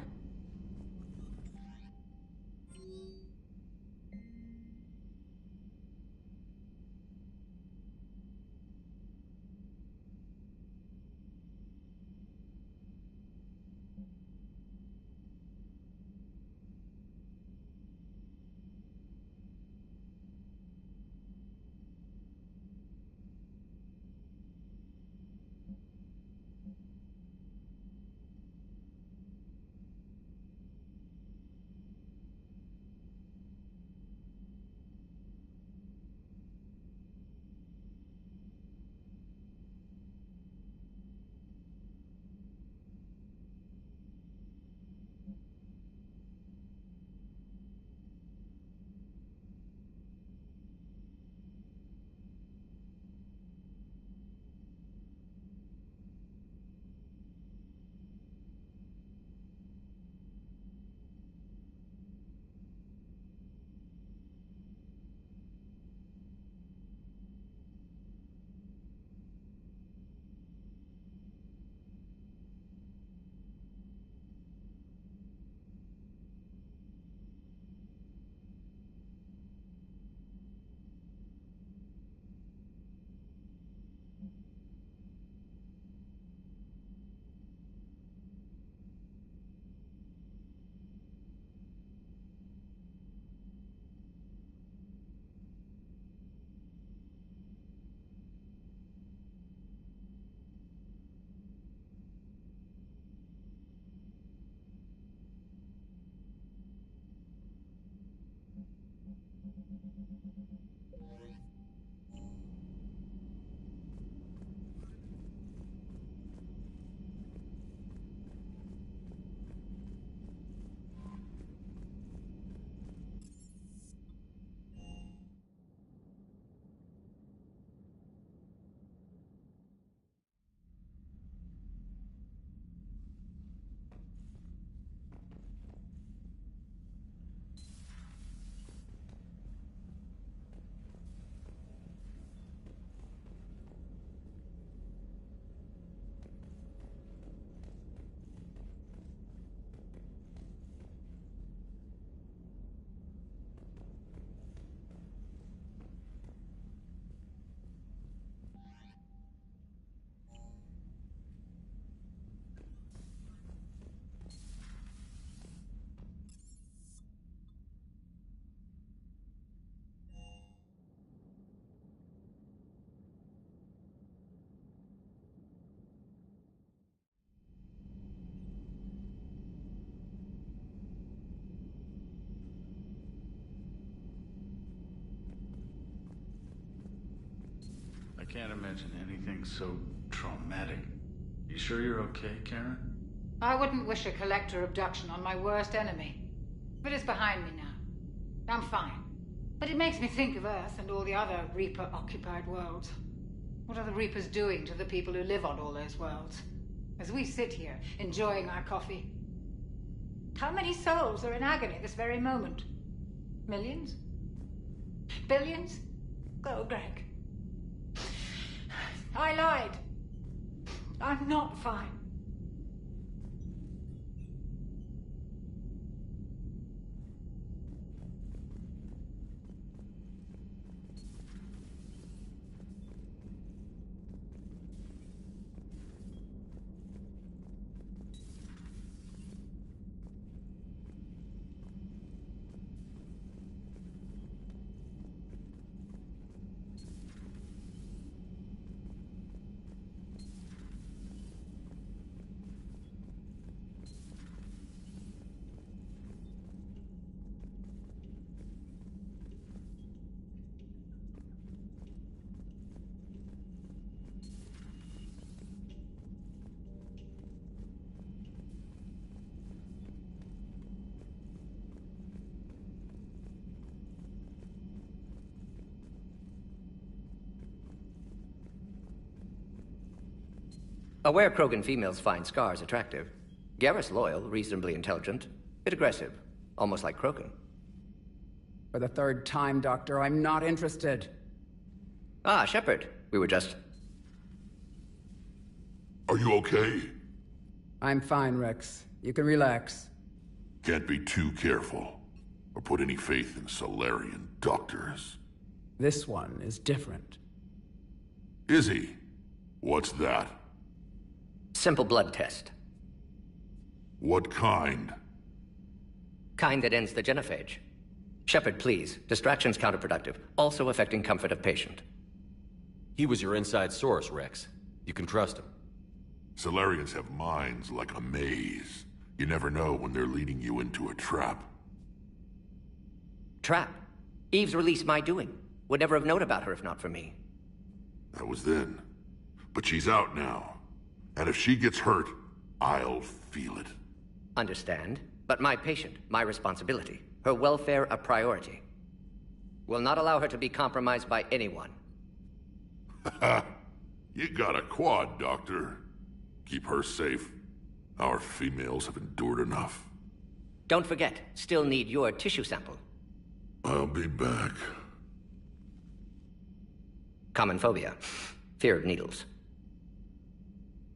Speaker 3: I can't imagine anything so traumatic. You sure you're okay, Karen?
Speaker 8: I wouldn't wish a collector abduction on my worst enemy. But it's behind me now. I'm fine. But it makes me think of Earth and all the other Reaper-occupied worlds. What are the Reapers doing to the people who live on all those worlds? As we sit here, enjoying our coffee. How many souls are in agony this very moment? Millions? Billions? Oh, Greg. I lied. I'm not fine.
Speaker 11: Aware Krogan females find scars attractive. Garrus loyal, reasonably intelligent, bit aggressive, almost like Krogan.
Speaker 19: For the third time, Doctor, I'm not interested.
Speaker 11: Ah, Shepard. We were just...
Speaker 4: Are you okay?
Speaker 19: I'm fine, Rex. You can relax.
Speaker 4: Can't be too careful, or put any faith in Solarian doctors.
Speaker 19: This one is different.
Speaker 4: Is he? What's that?
Speaker 11: Simple blood test.
Speaker 4: What kind?
Speaker 11: Kind that ends the genophage. Shepard, please. Distraction's counterproductive, also affecting comfort of patient.
Speaker 2: He was your inside source, Rex. You can trust him.
Speaker 4: Solarians have minds like a maze. You never know when they're leading you into a trap.
Speaker 11: Trap? Eve's released my doing. Would never have known about her if not for me.
Speaker 4: That was then. But she's out now. And if she gets hurt, I'll feel it.
Speaker 11: Understand. But my patient, my responsibility. Her welfare a priority. Will not allow her to be compromised by anyone.
Speaker 4: You got a quad, Doctor. Keep her safe. Our females have endured enough.
Speaker 11: Don't forget, still need your tissue sample.
Speaker 4: I'll be back.
Speaker 11: Common phobia. Fear of needles.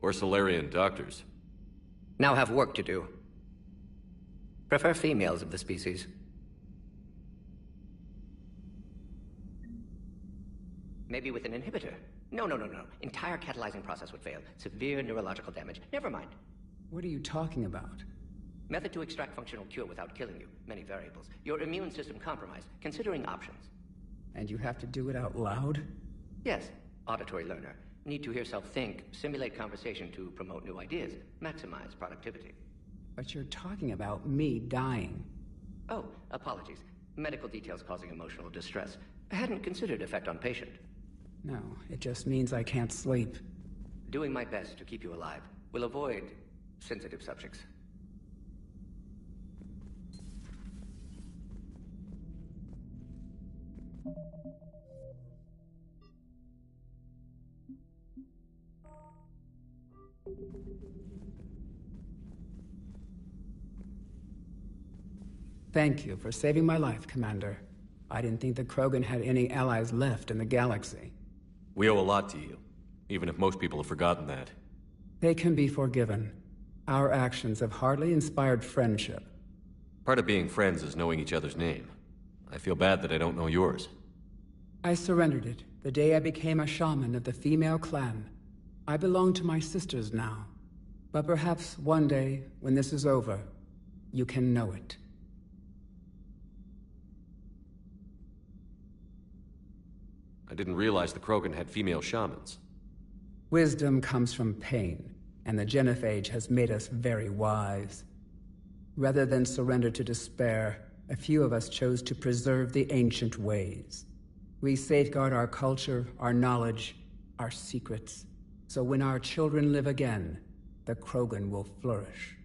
Speaker 2: Or Solarian doctors.
Speaker 11: Now have work to do. Prefer females of the species. Maybe with an inhibitor. No. Entire catalyzing process would fail. Severe neurological damage. Never mind.
Speaker 19: What are you talking about?
Speaker 11: Method to extract functional cure without killing you. Many variables. Your immune system compromised. Considering options.
Speaker 19: And you have to do it out loud?
Speaker 11: Yes. Auditory learner. Need to hear self think, simulate conversation to promote new ideas, maximize productivity.
Speaker 19: But you're talking about me dying.
Speaker 11: Oh, apologies. Medical details causing emotional distress. I hadn't considered effect on patient.
Speaker 19: No, it just means I can't sleep.
Speaker 11: Doing my best to keep you alive. Will avoid sensitive subjects.
Speaker 19: Thank you for saving my life, Commander. I didn't think the Krogan had any allies left in the galaxy.
Speaker 2: We owe a lot to you, even if most people have forgotten that.
Speaker 19: They can be forgiven. Our actions have hardly inspired friendship.
Speaker 2: Part of being friends is knowing each other's name. I feel bad that I don't know yours.
Speaker 19: I surrendered it the day I became a shaman of the female clan. I belong to my sisters now. But perhaps one day, when this is over, you can know it.
Speaker 2: I didn't realize the Krogan had female shamans.
Speaker 19: Wisdom comes from pain, and the genophage has made us very wise. Rather than surrender to despair, a few of us chose to preserve the ancient ways. We safeguard our culture, our knowledge, our secrets, so when our children live again, the Krogan will flourish.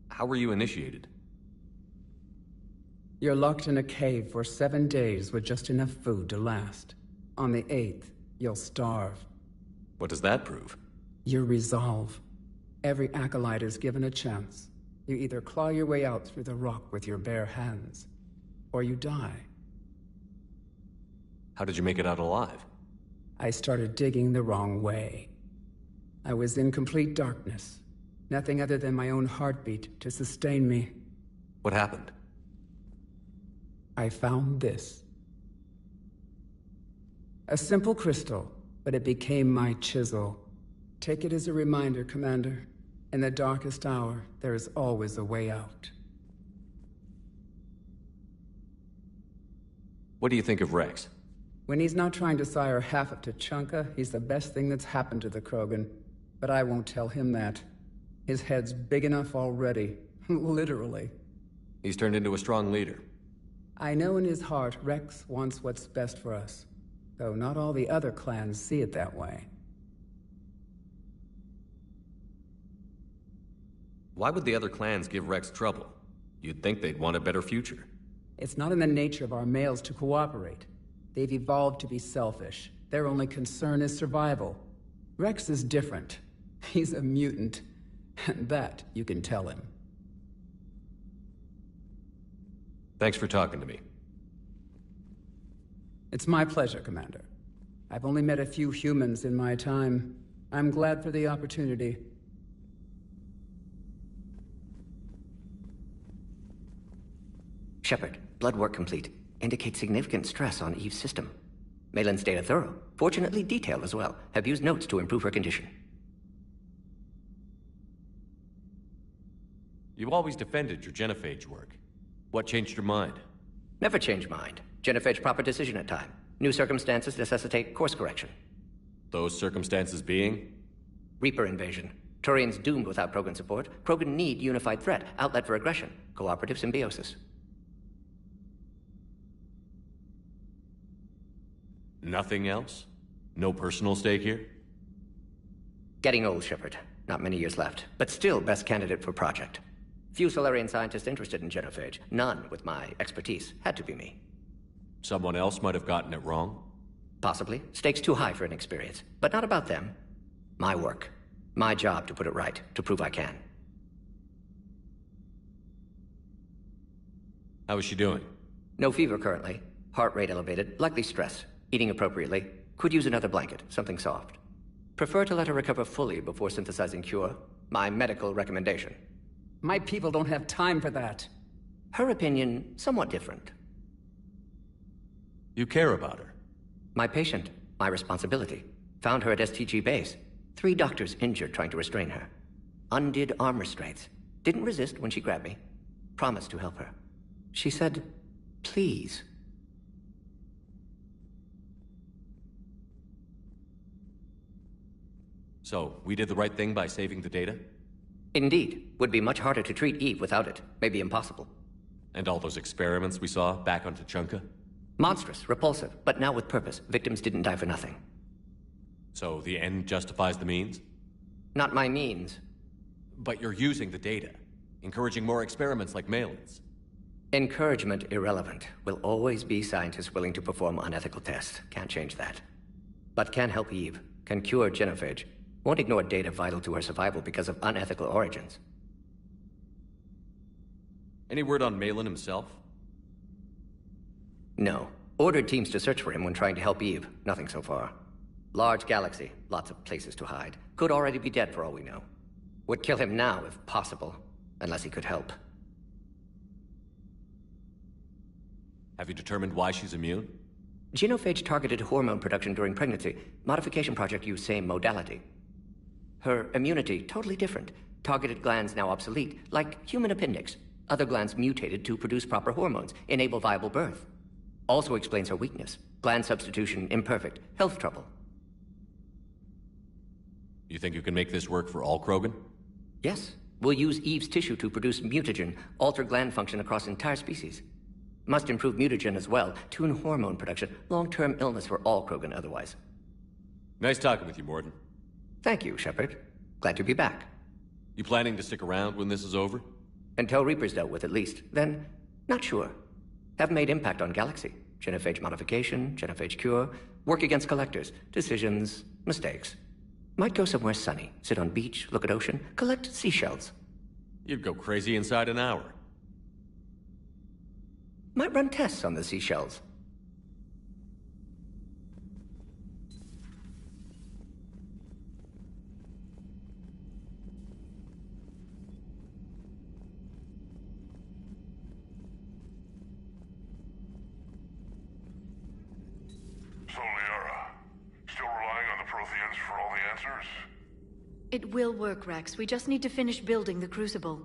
Speaker 2: How were you initiated?
Speaker 19: You're locked in a cave for 7 days with just enough food to last. On the 8th, you'll starve.
Speaker 2: What does that prove?
Speaker 19: Your resolve. Every acolyte is given a chance. You either claw your way out through the rock with your bare hands, or you die.
Speaker 2: How did you make it out alive?
Speaker 19: I started digging the wrong way. I was in complete darkness. Nothing other than my own heartbeat to sustain me.
Speaker 2: What happened?
Speaker 19: I found this. A simple crystal, but it became my chisel. Take it as a reminder, Commander. In the darkest hour, there is always a way out.
Speaker 2: What do you think of Rex?
Speaker 19: When he's not trying to sire half of Tuchanka, he's the best thing that's happened to the Krogan. But I won't tell him that. His head's big enough already. Literally.
Speaker 2: He's turned into a strong leader.
Speaker 19: I know in his heart Rex wants what's best for us. Though not all the other clans see it that way.
Speaker 2: Why would the other clans give Rex trouble? You'd think they'd want a better future.
Speaker 19: It's not in the nature of our males to cooperate. They've evolved to be selfish. Their only concern is survival. Rex is different. He's a mutant. And that you can tell him.
Speaker 2: Thanks for talking to me.
Speaker 19: It's my pleasure, Commander. I've only met a few humans in my time. I'm glad for the opportunity.
Speaker 11: Shepard, blood work complete. Indicates significant stress on Eve's system. Malin's data thorough. Fortunately detailed as well. Have used notes to improve her condition.
Speaker 2: You always defended your genophage work. What changed your mind?
Speaker 11: Never change mind. Genophage proper decision at time. New circumstances necessitate course correction.
Speaker 2: Those circumstances being?
Speaker 11: Reaper invasion. Turians doomed without Krogan support. Krogan need unified threat. Outlet for aggression. Cooperative symbiosis.
Speaker 2: Nothing else? No personal stake here?
Speaker 11: Getting old, Shepard. Not many years left. But still best candidate for project. Few Solarian scientists interested in genophage. None with my expertise. Had to be me.
Speaker 2: Someone else might have gotten it wrong?
Speaker 11: Possibly. Stakes too high for inexperience. But not about them. My work. My job to put it right. To prove I can.
Speaker 2: How is she doing?
Speaker 11: No fever currently. Heart rate elevated. Likely stress. Eating appropriately. Could use another blanket. Something soft. Prefer to let her recover fully before synthesizing cure. My medical recommendation.
Speaker 19: My people don't have time for that.
Speaker 11: Her opinion, somewhat different.
Speaker 2: You care about her?
Speaker 11: My patient. My responsibility. Found her at STG base. 3 doctors injured trying to restrain her. Undid arm restraints. Didn't resist when she grabbed me. Promised to help her. She said, please.
Speaker 2: So, we did the right thing by saving the data?
Speaker 11: Indeed. Would be much harder to treat Eve without it. Maybe impossible.
Speaker 2: And all those experiments we saw back on Tuchanka?
Speaker 11: Monstrous, repulsive, but now with purpose. Victims didn't die for nothing.
Speaker 2: So the end justifies the means?
Speaker 11: Not my means.
Speaker 2: But you're using the data, encouraging more experiments like Malin's.
Speaker 11: Encouragement irrelevant. Will always be scientists willing to perform unethical tests. Can't change that. But can help Eve. Can cure genophage. Won't ignore data vital to her survival because of unethical origins.
Speaker 2: Any word on Malin himself?
Speaker 11: No. Ordered teams to search for him when trying to help Eve. Nothing so far. Large galaxy. Lots of places to hide. Could already be dead for all we know. Would kill him now if possible. Unless he could help.
Speaker 2: Have you determined why she's immune?
Speaker 11: Genophage targeted hormone production during pregnancy. Modification project used same modality. Her immunity, totally different. Targeted glands now obsolete, like human appendix. Other glands mutated to produce proper hormones, enable viable birth. Also explains her weakness. Gland substitution imperfect. Health trouble.
Speaker 2: You think you can make this work for all Krogan?
Speaker 11: Yes. We'll use Eve's tissue to produce mutagen, alter gland function across entire species. Must improve mutagen as well, tune hormone production, long-term illness for all Krogan otherwise.
Speaker 2: Nice talking with you, Morden.
Speaker 11: Thank you, Shepard. Glad to be back.
Speaker 2: You planning to stick around when this is over?
Speaker 11: Until Reaper's dealt with, at least. Then, not sure. Haven't made impact on Galaxy. Genophage modification, genophage cure, work against collectors, decisions, mistakes. Might go somewhere sunny, sit on beach, look at ocean, collect seashells.
Speaker 2: You'd go crazy inside an hour.
Speaker 11: Might run tests on the seashells.
Speaker 4: So, Liara, still relying on the Protheans for all the answers?
Speaker 22: It will work, Rex. We just need to finish building the Crucible.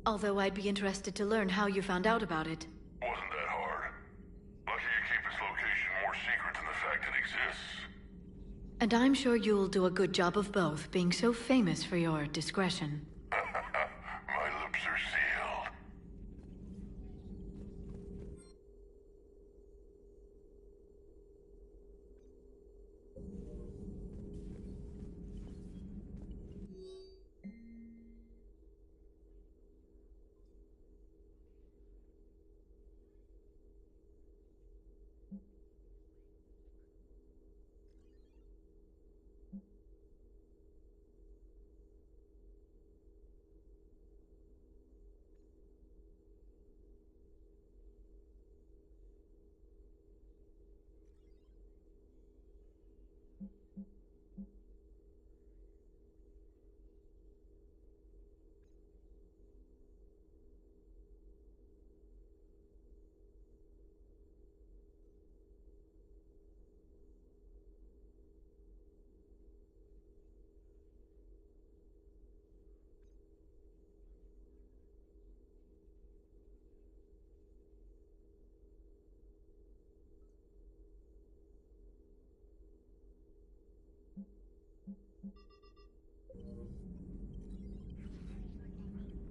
Speaker 22: Although I'd be interested to learn how you found out about it.
Speaker 4: Wasn't that hard. Lucky you keep its location more secret than the fact it exists.
Speaker 22: And I'm sure you'll do a good job of both, being so famous for your discretion.
Speaker 4: My lips are sealed.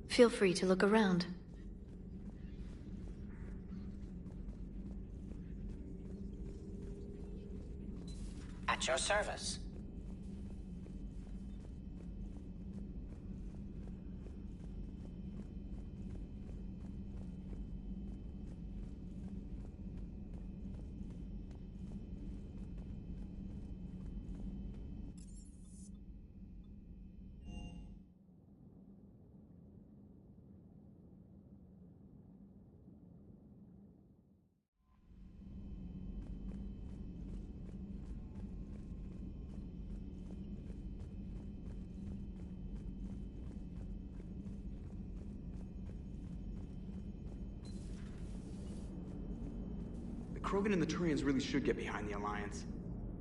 Speaker 22: Feel free to look around.
Speaker 15: At your service.
Speaker 10: Krogan and the Turians really should get behind the Alliance.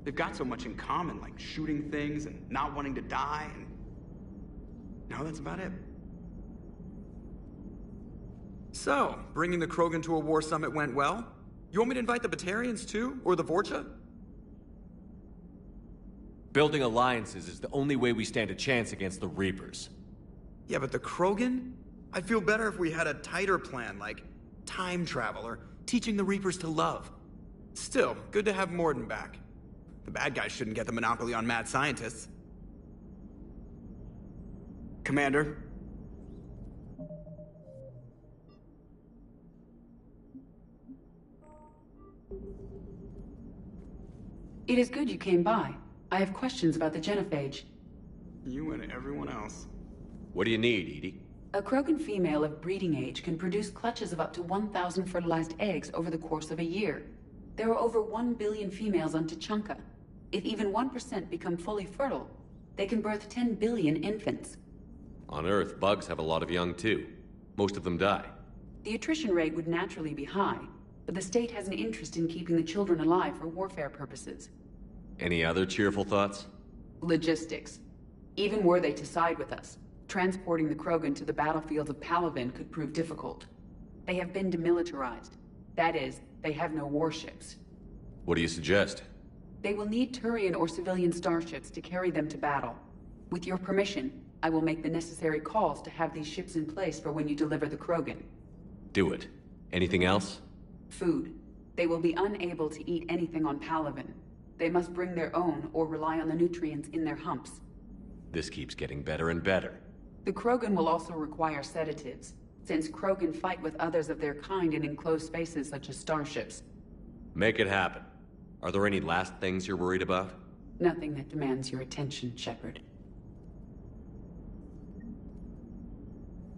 Speaker 10: They've got so much in common, like shooting things and not wanting to die, and... no, that's about it. So, bringing the Krogan to a war summit went well? You want me to invite the Batarians too? Or the Vorcha?
Speaker 2: Building alliances is the only way we stand a chance against the Reapers.
Speaker 10: Yeah, but the Krogan? I'd feel better if we had a tighter plan, like time travel or teaching the Reapers to love. Still, good to have Morden back. The bad guys shouldn't get the monopoly on mad scientists. Commander?
Speaker 7: It is good you came by. I have questions about the genophage.
Speaker 10: You and everyone else.
Speaker 2: What do you need, Edie?
Speaker 7: A Krogan female of breeding age can produce clutches of up to 1,000 fertilized eggs over the course of a year. There are over 1 billion females on Tuchanka. If even 1% become fully fertile, they can birth 10 billion infants.
Speaker 2: On Earth, bugs have a lot of young too. Most of them die.
Speaker 7: The attrition rate would naturally be high, but the state has an interest in keeping the children alive for warfare purposes.
Speaker 2: Any other cheerful thoughts?
Speaker 7: Logistics. Even were they to side with us, transporting the Krogan to the battlefields of Palaven could prove difficult. They have been demilitarized. That is, they have no warships.
Speaker 2: What do you suggest?
Speaker 7: They will need Turian or civilian starships to carry them to battle. With your permission, I will make the necessary calls to have these ships in place for when you deliver the Krogan.
Speaker 2: Do it. Anything else?
Speaker 7: Food. They will be unable to eat anything on Palaven. They must bring their own or rely on the nutrients in their humps.
Speaker 2: This keeps getting better and better.
Speaker 7: The Krogan will also require sedatives, since Krogan fight with others of their kind in enclosed spaces such as starships.
Speaker 2: Make it happen. Are there any last things you're worried about?
Speaker 7: Nothing that demands your attention, Shepard.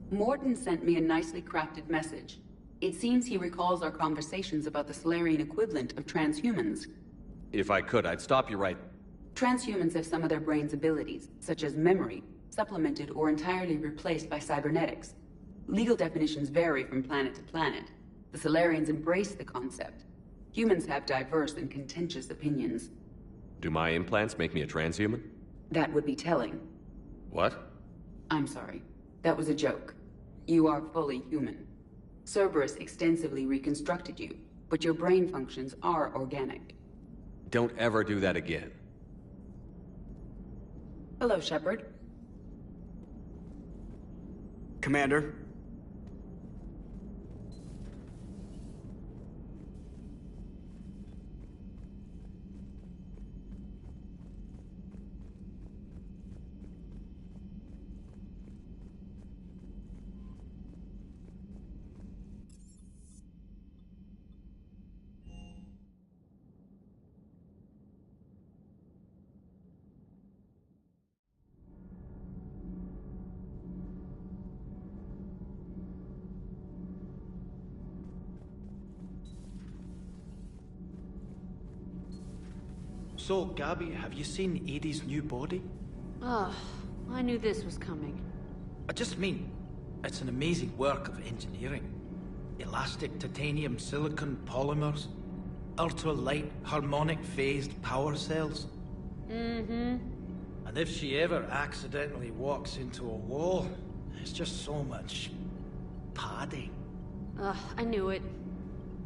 Speaker 7: Morden sent me a nicely crafted message. It seems he recalls our conversations about the Solarian equivalent of transhumans.
Speaker 2: If I could, I'd stop you right...
Speaker 7: Transhumans have some of their brain's abilities, such as memory, supplemented or entirely replaced by cybernetics. Legal definitions vary from planet to planet. The Solarians embrace the concept. Humans have diverse and contentious opinions.
Speaker 2: Do my implants make me a transhuman?
Speaker 7: That would be telling.
Speaker 2: What?
Speaker 7: I'm sorry. That was a joke. You are fully human. Cerberus extensively reconstructed you, but your brain functions are organic.
Speaker 2: Don't ever do that again.
Speaker 7: Hello, Shepard.
Speaker 10: Commander?
Speaker 12: So, Gabby, have you seen Edie's new body?
Speaker 16: Oh, I knew this was coming.
Speaker 12: I just mean, it's an amazing work of engineering. Elastic titanium silicon polymers, ultra-light harmonic phased power cells.
Speaker 16: Mm-hmm.
Speaker 12: And if she ever accidentally walks into a wall, it's just so much padding.
Speaker 16: Ugh, I knew it.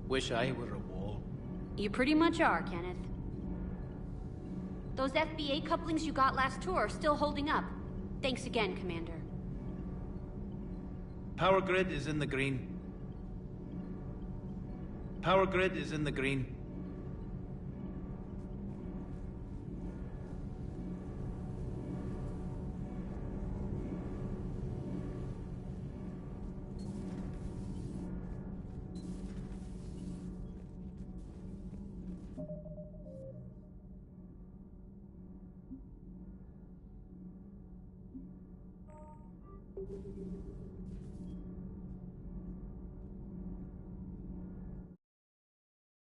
Speaker 12: Wish I were a wall.
Speaker 16: You pretty much are, Kenneth. Those FBA couplings you got last tour are still holding up. Thanks again, Commander.
Speaker 12: Power grid is in the green. Power grid is in the green.